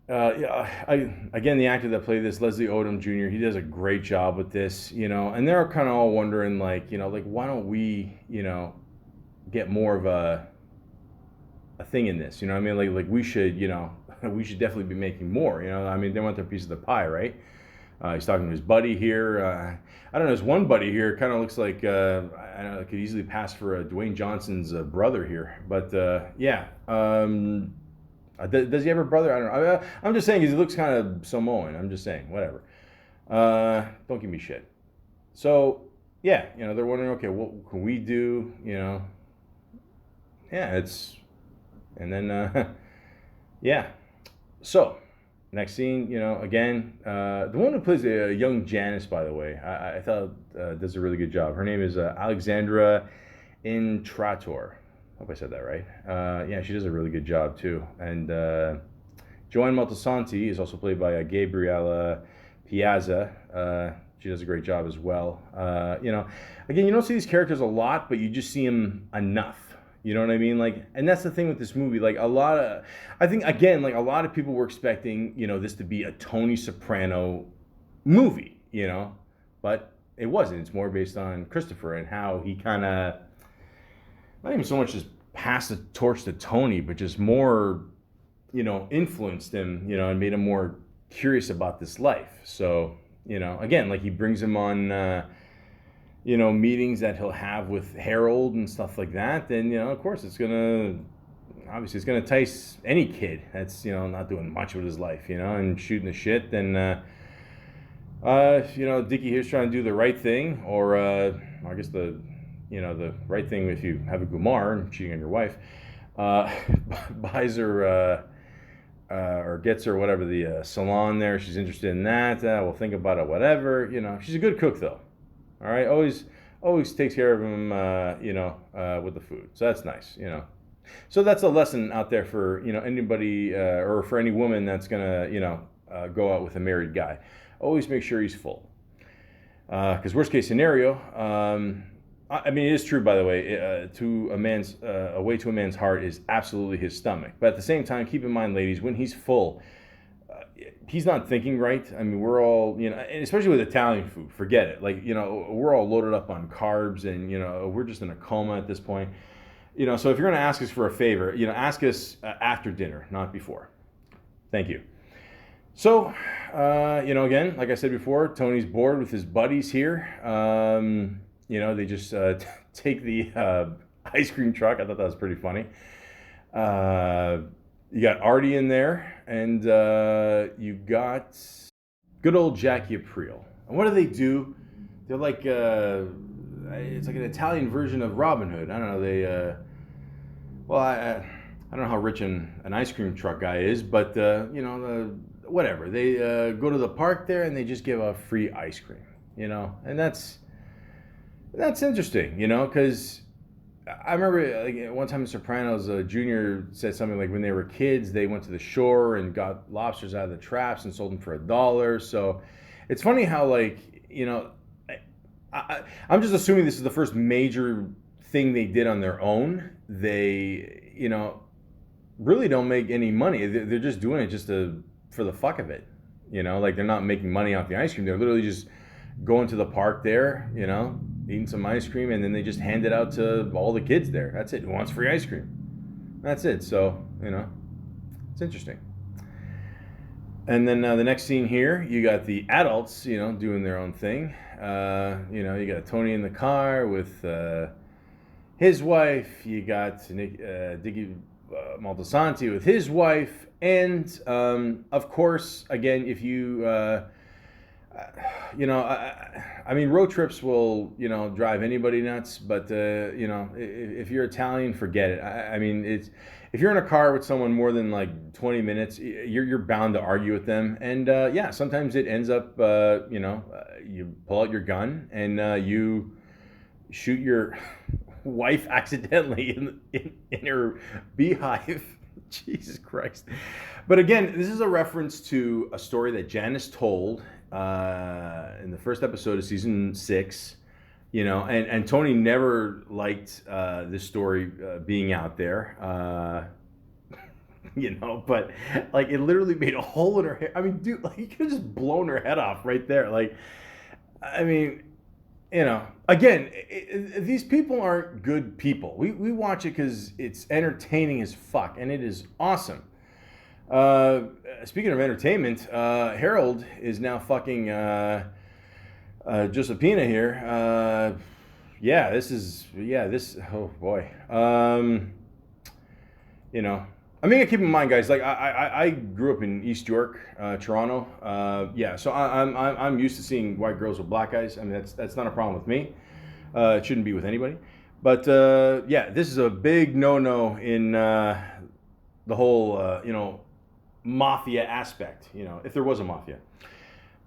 again, the actor that played this, Leslie Odom Jr., he does a great job with this, and they're kind of all wondering, like, why don't we, get more of a thing in this, I mean, like we should, we should definitely be making more, I mean, they want their piece of the pie, right? He's talking to his buddy here. I don't know, his one buddy here kind of looks like, I don't know, could easily pass for Dwayne Johnson's brother here, but yeah. Does he have a brother? I don't know. I'm just saying he looks kind of Samoan. I'm just saying, whatever. Don't give me shit. So, yeah, they're wondering, okay, what can we do? Yeah, and then, yeah. So, next scene, again, the one who plays a young Janice, by the way, I thought does a really good job. Her name is Alexandra Intrator. hope I said that right. Yeah, she does a really good job too. And Joanne Moltisanti is also played by Gabriella Piazza. She does a great job as well. Again, you don't see these characters a lot, but you just see them enough. You know what I mean? Like, and that's the thing with this movie. Like, I think again, like a lot of people were expecting, this to be a Tony Soprano movie, but it wasn't. It's more based on Christopher and how he kind of, not even so much just passed the torch to Tony, but just more, influenced him, and made him more curious about this life. So, again, like he brings him on, meetings that he'll have with Harold and stuff like that, then, of course it's gonna entice any kid that's, not doing much with his life, and shooting the shit. Then, Dickie here's trying to do the right thing, or, I guess the right thing if you have a Gumar and cheating on your wife, buys her, or gets her whatever the salon there. She's interested in that. We'll think about it, whatever. She's a good cook though. All right, always takes care of him, with the food. So that's nice, So that's a lesson out there for anybody or for any woman that's gonna go out with a married guy. Always make sure he's full. Because worst case scenario, I mean it is true by the way. A way to a man's heart is absolutely his stomach. But at the same time, keep in mind, ladies, when he's full, he's not thinking right. I mean, we're all, and especially with Italian food, forget it. Like, we're all loaded up on carbs and, we're just in a coma at this point. So if you're going to ask us for a favor, ask us after dinner, not before. Thank you. So, again, like I said before, Tony's bored with his buddies here. They just take the ice cream truck. I thought that was pretty funny. You got Artie in there, and you got good old Jackie Aprile. And what do? They're like, it's like an Italian version of Robin Hood. I don't know. I don't know how rich an ice cream truck guy is, but whatever. They go to the park there and they just give out free ice cream. And that's interesting. Because I remember like, one time in Sopranos, Junior said something like when they were kids, they went to the shore and got lobsters out of the traps and sold them for $1. So it's funny how, like, I'm just assuming this is the first major thing they did on their own. They, really don't make any money. They're just doing it just for the fuck of it. Like they're not making money off the ice cream. They're literally just going to the park there, eating some ice cream, and then they just hand it out to all the kids there. That's it. Who wants free ice cream? That's it. So, it's interesting. And then the next scene here, you got the adults, doing their own thing. You got Tony in the car with his wife. You got Dickie Moltisanti with his wife. And, of course, again, if you... I mean, road trips will, drive anybody nuts. But, if you're Italian, forget it. I mean, if you're in a car with someone more than like 20 minutes, you're bound to argue with them. And, sometimes it ends up, you pull out your gun and you shoot your wife accidentally in her beehive. Jesus Christ. But again, this is a reference to a story that Janice told in the first episode of season 6, and Tony never liked this story being out there, but like it literally made a hole in her head. I mean, dude, like you could have just blown her head off right there. Like, I mean, again, these people aren't good people. We watch it because it's entertaining as fuck, and it is awesome. Speaking of entertainment, Harold is now fucking Josephina here. Oh boy. I mean, keep in mind, guys. Like I grew up in East York, Toronto. So I'm used to seeing white girls with black guys. I mean, that's not a problem with me. It shouldn't be with anybody. But this is a big no-no in the whole mafia aspect, if there was a mafia.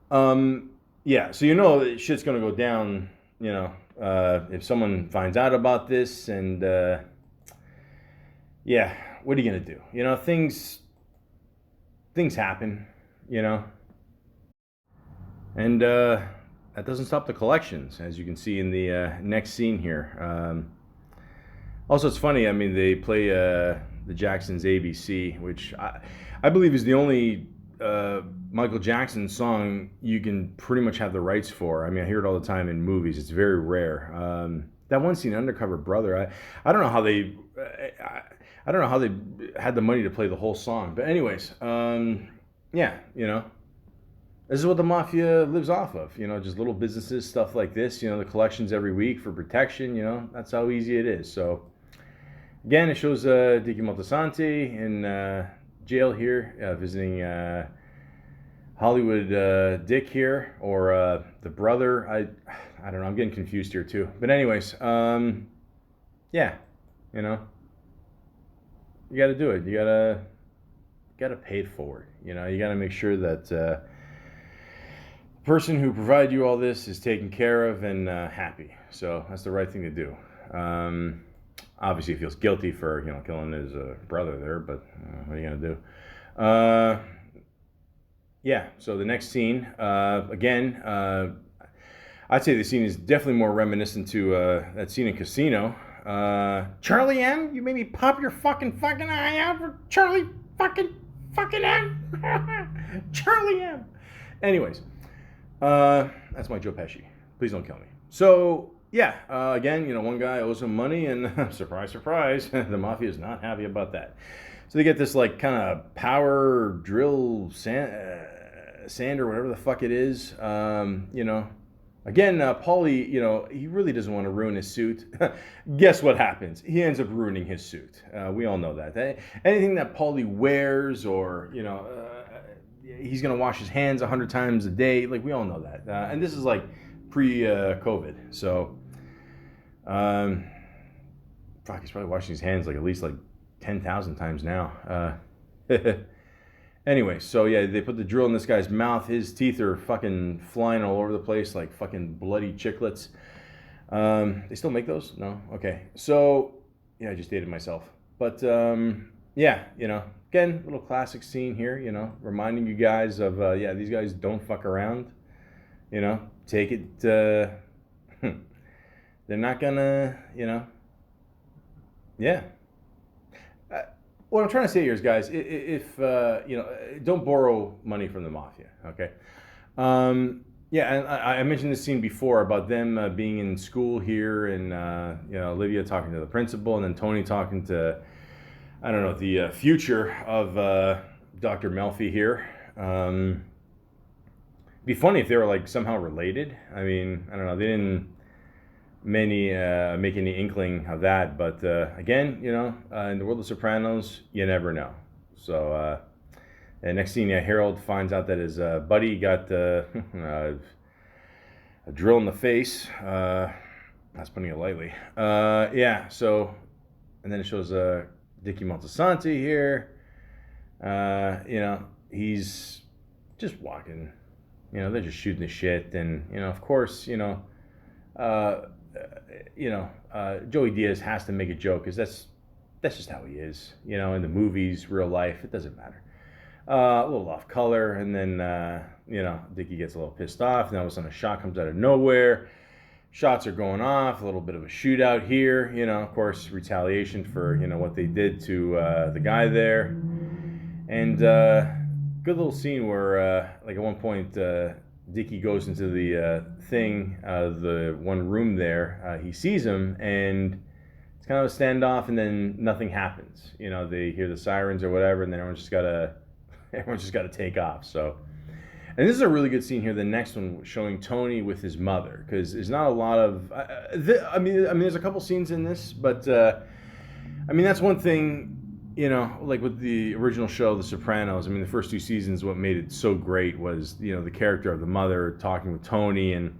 So shit's gonna go down, if someone finds out about this, and yeah, what are you gonna do? You know, things happen. You know, and that doesn't stop the collections, as you can see in the next scene here. Also, it's funny. I mean, they play the Jacksons' ABC, which I believe is the only Michael Jackson song you can pretty much have the rights for. I mean, I hear it all the time in movies. It's very rare. That one scene, Undercover Brother, I don't know how they I don't know how they had the money to play the whole song. But anyways, yeah, you know, this is what the mafia lives off of. You know, just little businesses, stuff like this. You know, the collections every week for protection. You know, that's how easy it is. So again, it shows Dicky Moltisanti in jail here, visiting Hollywood Dick here, or the brother. I don't know. I'm getting confused here too. But anyways, yeah, you know, you got to do it. You gotta pay it forward. You know, you got to make sure that the person who provided you all this is taken care of and happy. So that's the right thing to do. Obviously, he feels guilty for killing his brother there, but what are you gonna do? Yeah. So the next scene, again, I'd say the scene is definitely more reminiscent to that scene in Casino. Charlie M, you made me pop your fucking eye out for Charlie fucking M. Charlie M. Anyways, that's my Joe Pesci. Please don't kill me. So yeah, again, one guy owes him money, and surprise, surprise, the mafia is not happy about that. So they get this like kind of power drill sand or whatever the fuck it is. Again, Paulie, he really doesn't want to ruin his suit. Guess what happens? He ends up ruining his suit. We all know that. Anything that Paulie wears, or he's gonna wash his hands 100 times a day. Like, we all know that. And this is like pre-COVID, so he's probably washing his hands like at least like 10,000 times now. Anyway, so yeah, they put the drill in this guy's mouth. His teeth are fucking flying all over the place like fucking bloody chiclets. They still make those? No? Okay. So, yeah, I just dated myself. But, yeah, again, little classic scene here, reminding you guys of, these guys don't fuck around. Take it, they're not gonna, yeah. What I'm trying to say here is, guys, if don't borrow money from the mafia, okay? Yeah, and I mentioned this scene before about them being in school here, and Olivia talking to the principal, and then Tony talking to, I don't know, the future of Dr. Melfi here. Be funny if they were like somehow related. I mean, I don't know. They didn't make any inkling of that, but again, in the world of Sopranos, you never know. So, and next scene, Harold finds out that his buddy got a drill in the face. That's putting it lightly. Yeah. So, and then it shows Dicky Moltisanti here. He's just walking. They're just shooting the shit, and of course, Joey Diaz has to make a joke, because that's just how he is. In the movies, real life, it doesn't matter. A little off color, and then Dickie gets a little pissed off, and all of a sudden a shot comes out of nowhere. Shots are going off, a little bit of a shootout here. Of course, retaliation for what they did to the guy there, and good little scene where like at one point Dickie goes into the thing, the one room there. He sees him, and it's kind of a standoff, and then nothing happens. They hear the sirens or whatever, and then everyone's just got to take off. So, and this is a really good scene here. The next one showing Tony with his mother, because there's not a lot of. I mean, there's a couple scenes in this, but that's one thing. Like with the original show, The Sopranos, the first two seasons, what made it so great was, the character of the mother talking with Tony. And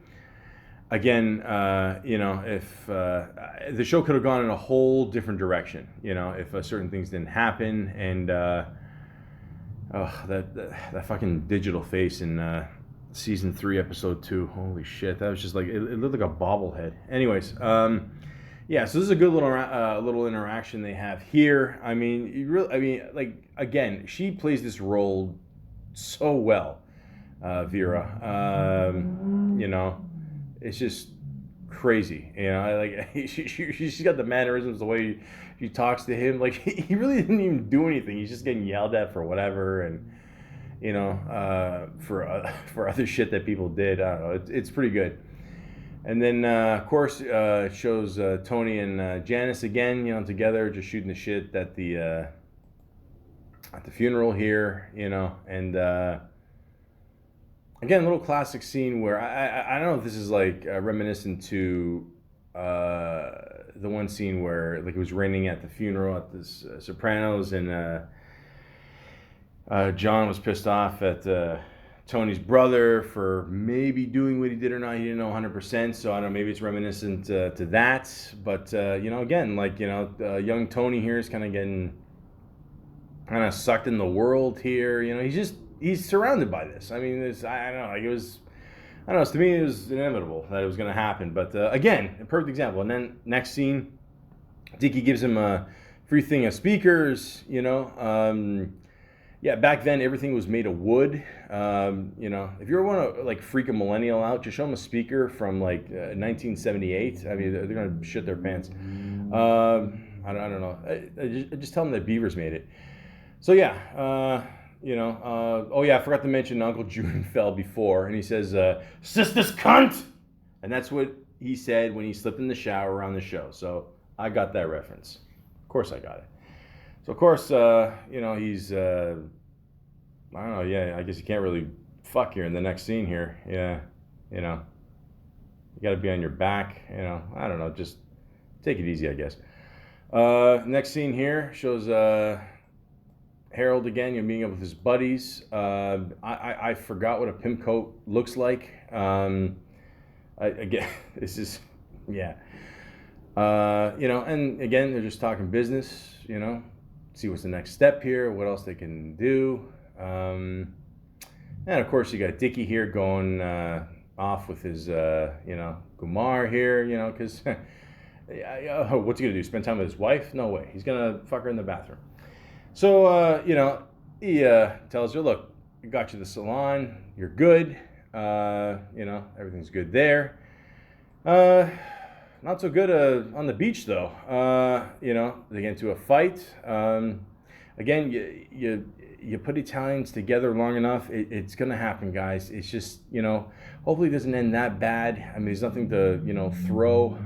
again, if the show could have gone in a whole different direction, if certain things didn't happen. And that fucking digital face in season 3, episode 2, holy shit, that was just like, it looked like a bobblehead. Anyways, Yeah, so this is a good little interaction they have here. I mean, like again, she plays this role so well, Vera. It's just crazy. Like she's got the mannerisms, the way she talks to him. Like he really didn't even do anything. He's just getting yelled at for whatever, and for other shit that people did. I don't know. It's pretty good. And then, of course, it shows Tony and Janice again, together, just shooting the shit at the funeral here, and again, a little classic scene where I don't know if this is like reminiscent to the one scene where like it was raining at the funeral at this Sopranos, and John was pissed off at Tony's brother for maybe doing what he did or not. He didn't know 100%, so I don't know, maybe it's reminiscent to that. But, again, like, young Tony here is kind of getting kind of sucked in the world here. He's surrounded by this. I mean, I don't know, like I don't know, to me it was inevitable that it was going to happen. But, again, a perfect example. And then next scene, Dickie gives him a free thing of speakers, yeah, back then everything was made of wood. If you ever want to like freak a millennial out, just show them a speaker from like 1978. I mean, they're gonna shit their pants. I don't know. I just tell them that Beavers made it. So yeah, oh yeah, I forgot to mention Uncle June fell before, and he says, "Sisters cunt," and that's what he said when he slipped in the shower on the show. So I got that reference. Of course, I got it. So, of course, he's, I don't know, yeah, I guess you can't really fuck here in the next scene here. Yeah, you got to be on your back, I don't know, just take it easy, I guess. Next scene here shows Harold again, meeting up with his buddies. I forgot what a pimp coat looks like. Again, this is, yeah. And again, they're just talking business, see what's the next step here, what else they can do. And of course, you got Dickie here going off with his, Kumar here, because what's he going to do? Spend time with his wife? No way. He's going to fuck her in the bathroom. So, he tells her, look, I got you the salon. You're good. Everything's good there. Not so good on the beach, though. They get into a fight. Again, you put Italians together long enough, it's going to happen, guys. It's just, hopefully it doesn't end that bad. I mean, there's nothing to, throw.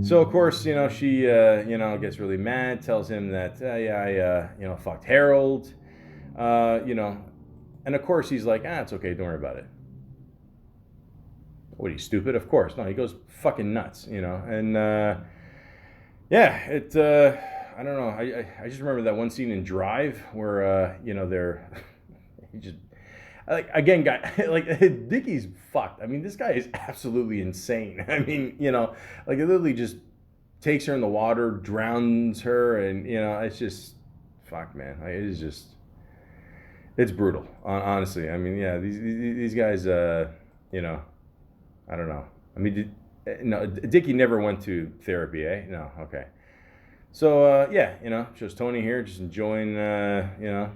So, of course, she, gets really mad, tells him that, I fucked Harold. And, of course, he's like, it's okay, don't worry about it. What, are you stupid? Of course. No, he goes fucking nuts, and I don't know. I just remember that one scene in Drive where, they're, he just, like, again, guy, like, Dickie's fucked. I mean, this guy is absolutely insane. I mean, like, it literally just takes her in the water, drowns her, and, it's just, fuck, man. Like, it is just, it's brutal, honestly. I mean, yeah, these guys, I don't know. I mean, no, Dickie never went to therapy, eh? No, okay. So, shows Tony here just enjoying, the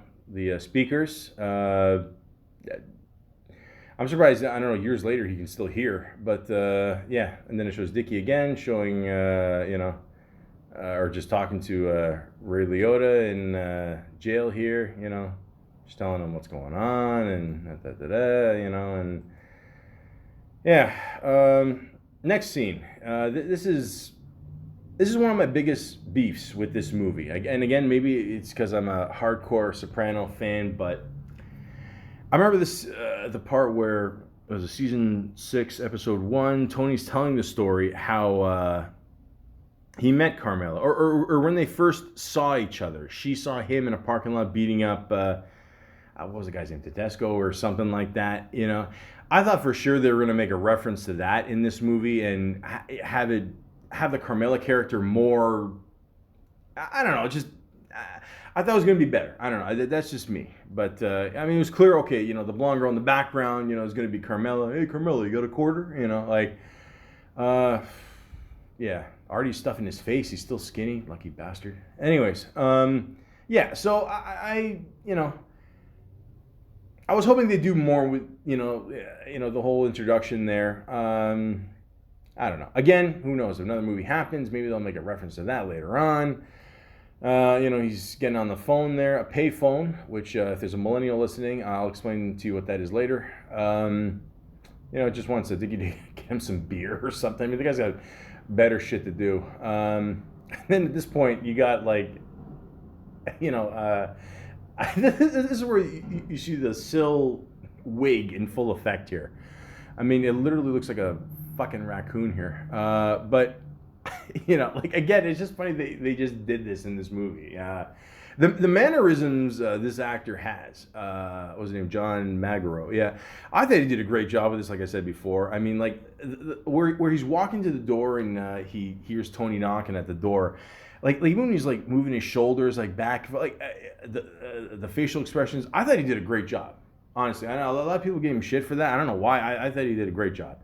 speakers. I'm surprised, I don't know, years later he can still hear. But, and then it shows Dickie again showing, or just talking to Ray Liotta in jail here, just telling him what's going on and and... Yeah. Next scene. This is one of my biggest beefs with this movie. And again, maybe it's because I'm a hardcore Soprano fan, but I remember this the part where it was a season 6, episode 1. Tony's telling the story how he met Carmela, or when they first saw each other. She saw him in a parking lot beating up. What was the guy's name? Tedesco or something like that. I thought for sure they were going to make a reference to that in this movie and have the Carmela character more, I don't know, just, I thought it was going to be better. I don't know, that's just me. But, I mean, it was clear, okay, the blonde girl in the background, is going to be Carmela. Hey, Carmela, you got a quarter? Yeah, already stuffing his face. He's still skinny, lucky bastard. Anyways, yeah. So I was hoping they'd do more with the whole introduction there. I don't know. Again, who knows? If another movie happens, maybe they'll make a reference to that later on. He's getting on the phone there, a pay phone, which if there's a millennial listening, I'll explain to you what that is later. Just wants to get him some beer or something. I mean, the guy's got better shit to do. And then at this point, you got like, this is where you see the Sill wig in full effect here. I mean, it literally looks like a fucking raccoon here. But again, it's just funny they just did this in this movie. The mannerisms this actor has, what was his name? John Magaro. Yeah, I thought he did a great job with this. Like I said before, I mean, like where he's walking to the door and he hears Tony knocking at the door. Like even when he's like moving his shoulders like back, like the facial expressions, I thought he did a great job. Honestly, I know a lot of people gave him shit for that. I don't know why. I thought he did a great job.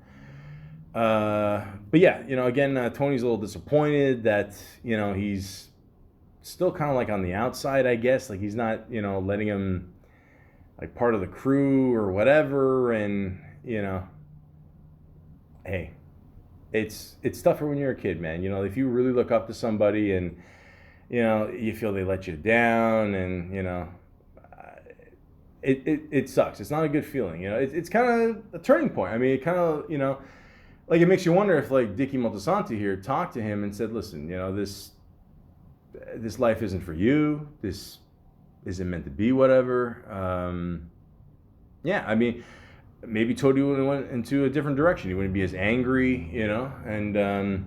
But yeah, again, Tony's a little disappointed that he's still kind of like on the outside, I guess. Like he's not letting him like part of the crew or whatever. And hey. It's tougher when you're a kid, man. If you really look up to somebody and you feel they let you down, and it sucks. It's not a good feeling. It's kind of a turning point. I mean, it kind of like it makes you wonder if like Dickie Moltisanti here talked to him and said, listen, this life isn't for you. This isn't meant to be whatever. Yeah, I mean. Maybe Tony would have went into a different direction. He wouldn't be as angry, and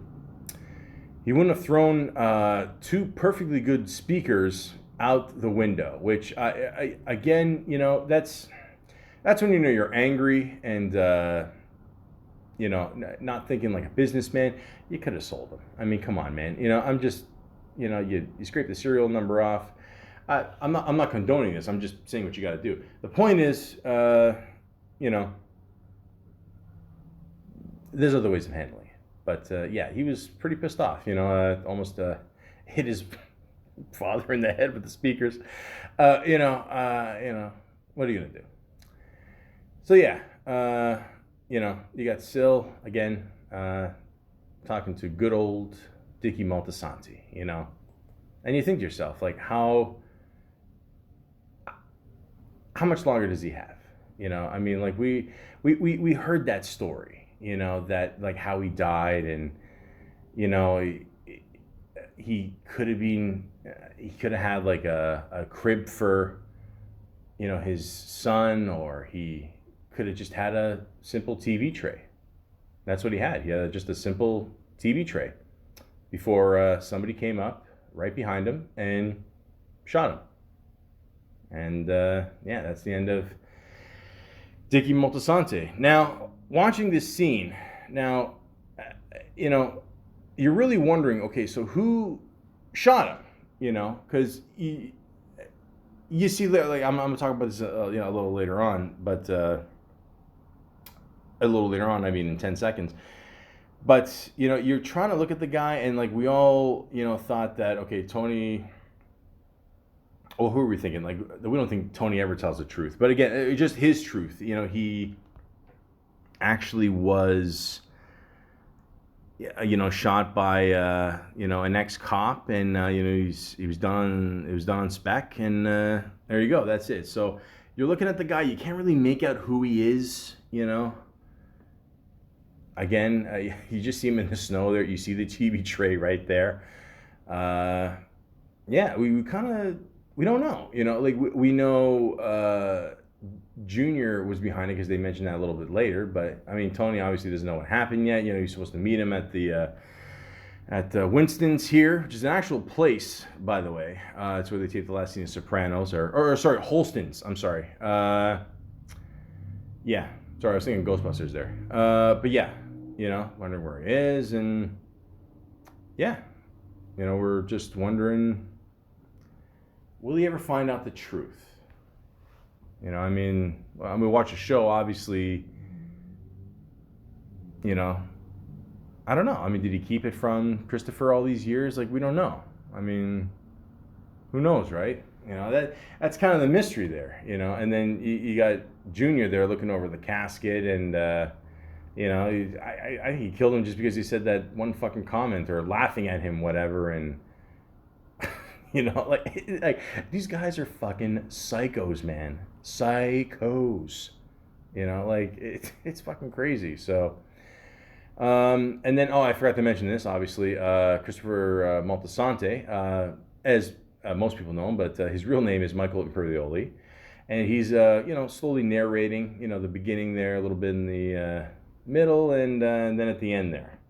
he wouldn't have thrown two perfectly good speakers out the window. Which, I again, that's when you're angry and not thinking like a businessman. You could have sold them. I mean, come on, man. I'm just, you scrape the serial number off. I'm not condoning this. I'm just saying what you got to do. The point is. There's other ways of handling it. But yeah, he was pretty pissed off, almost hit his father in the head with the speakers. What are you going to do? So yeah, you got Sill, again, talking to good old Dickie Moltisanti, and you think to yourself, like, how much longer does he have? I mean, like we heard that story, that like how he died, and he could have had like a crib for his son, or he could have just had a simple TV tray. That's what he had. He had just a simple TV tray before somebody came up right behind him and shot him. And yeah, that's the end of Dickie Moltisanti. Now, watching this scene, you're really wondering, okay, so who shot him? Because you see, like, I'm going to talk about this, a little later on, but a little later on, I mean, in 10 seconds. But, you're trying to look at the guy, and like we all, thought that, okay, Tony. Well, who are we thinking? Like, we don't think Tony ever tells the truth. But again, it's just his truth. He actually was, shot by, an ex-cop, and he was done. It was done on spec, and there you go. That's it. So you're looking at the guy. You can't really make out who he is. Again, you just see him in the snow there. You see the TV tray right there. Yeah, we kind of. We don't know, like we know Junior was behind it because they mentioned that a little bit later. But I mean, Tony obviously doesn't know what happened yet. He's supposed to meet him at the Winston's here, which is an actual place, by the way. It's where they taped the last scene of Sopranos, or sorry, Holston's. I'm sorry. Yeah, sorry, I was thinking Ghostbusters there. But yeah, wondering where he is, and yeah, we're just wondering. Will he ever find out the truth? I mean, we watch a show, obviously, I don't know. I mean, did he keep it from Christopher all these years? Like, we don't know. I mean, who knows, right? That's kind of the mystery there, And then you got Junior there looking over the casket, and I think he killed him just because he said that one fucking comment or laughing at him, whatever, and like these guys are fucking psychos, man, psychos. It's fucking crazy. So. And then, I forgot to mention this, obviously, Christopher Moltisanti, as most people know him, but his real name is Michael Imperioli. And he's, slowly narrating, the beginning there, a little bit in the middle, and then at the end there.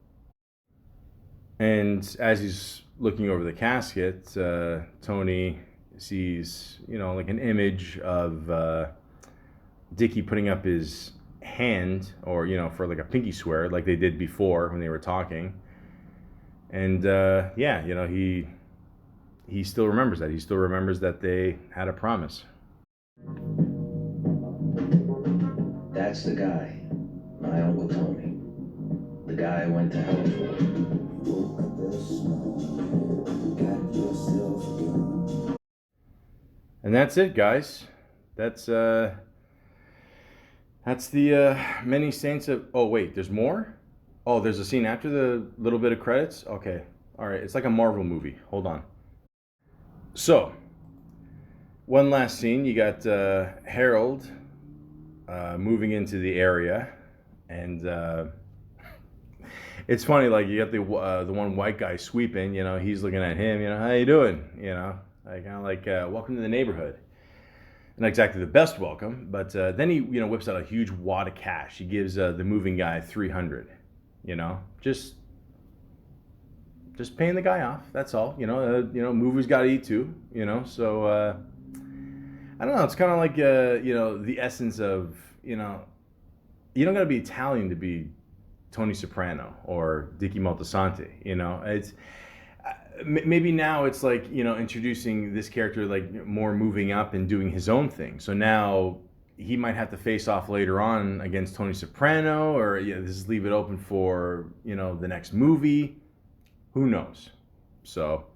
And as he's looking over the casket, Tony sees, like an image of Dickie putting up his hand, or for like a pinky swear, like they did before when they were talking. And he still remembers that. He still remembers that they had a promise. That's the guy, my Uncle Tony. The guy I went to hell for. And that's it, guys. That's the Many Saints of... Oh, wait, there's more? Oh, there's a scene after the little bit of credits? Okay. All right, it's like a Marvel movie. Hold on. So, one last scene. You got Harold moving into the area. And it's funny, like, you got the one white guy sweeping, he's looking at him, how you doing? Like, kind of like, welcome to the neighborhood. Not exactly the best welcome, but then he, whips out a huge wad of cash. He gives the moving guy $300. Just paying the guy off. That's all. Movers got to eat too. So I don't know. It's kind of like the essence of you don't got to be Italian to be Tony Soprano or Dickie Moltisanti. It's. Maybe now it's like, introducing this character, like more moving up and doing his own thing. So now he might have to face off later on against Tony Soprano, or just leave it open for, the next movie. Who knows? So,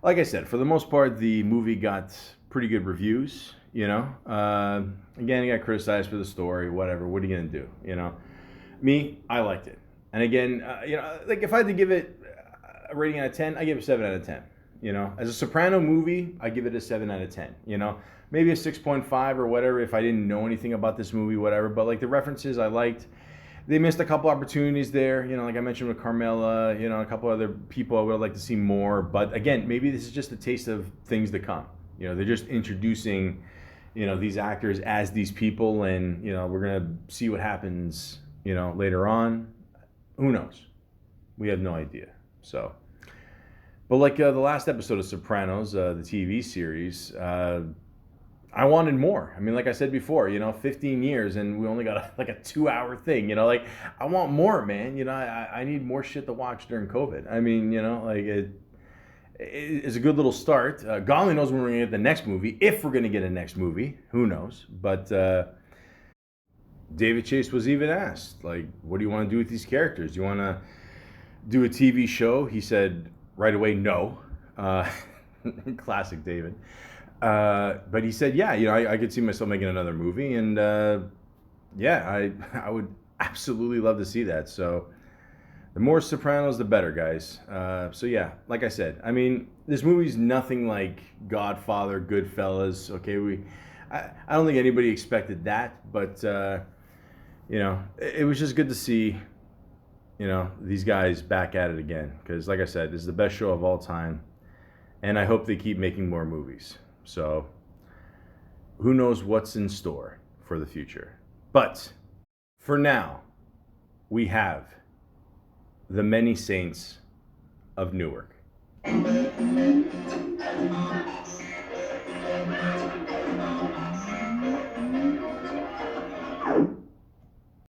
like I said, for the most part, the movie got pretty good reviews, Again, it got criticized for the story, whatever. What are you going to do, Me, I liked it. And again, like if I had to give it a rating out of 10, I give it a 7 out of 10. As a Soprano movie, I give it a 7 out of 10. Maybe a 6.5 or whatever if I didn't know anything about this movie, whatever. But like the references I liked. They missed a couple opportunities there, like I mentioned with Carmela, a couple other people I would like to see more. But again, maybe this is just a taste of things to come. They're just introducing, these actors as these people, and we're gonna see what happens, later on. Who knows? We have no idea. So. But like the last episode of Sopranos, the TV series, I wanted more. I mean, like I said before, 15 years and we only got a 2-hour thing. Like I want more, man. I need more shit to watch during COVID. I mean, it's a good little start. God only knows when we're gonna get the next movie, if we're gonna get a next movie. Who knows? But David Chase was even asked, like, what do you want to do with these characters? Do you want to do a TV show? He said right away, no. Classic David. But he said, yeah, I could see myself making another movie, and I would absolutely love to see that. So the more Sopranos, the better, guys. So yeah, like I said, I mean, this movie's nothing like Godfather, Goodfellas. Okay, I don't think anybody expected that, but it was just good to see, these guys back at it again. Because like I said, this is the best show of all time, and I hope they keep making more movies. So who knows what's in store for the future. But for now, we have the Many Saints of Newark.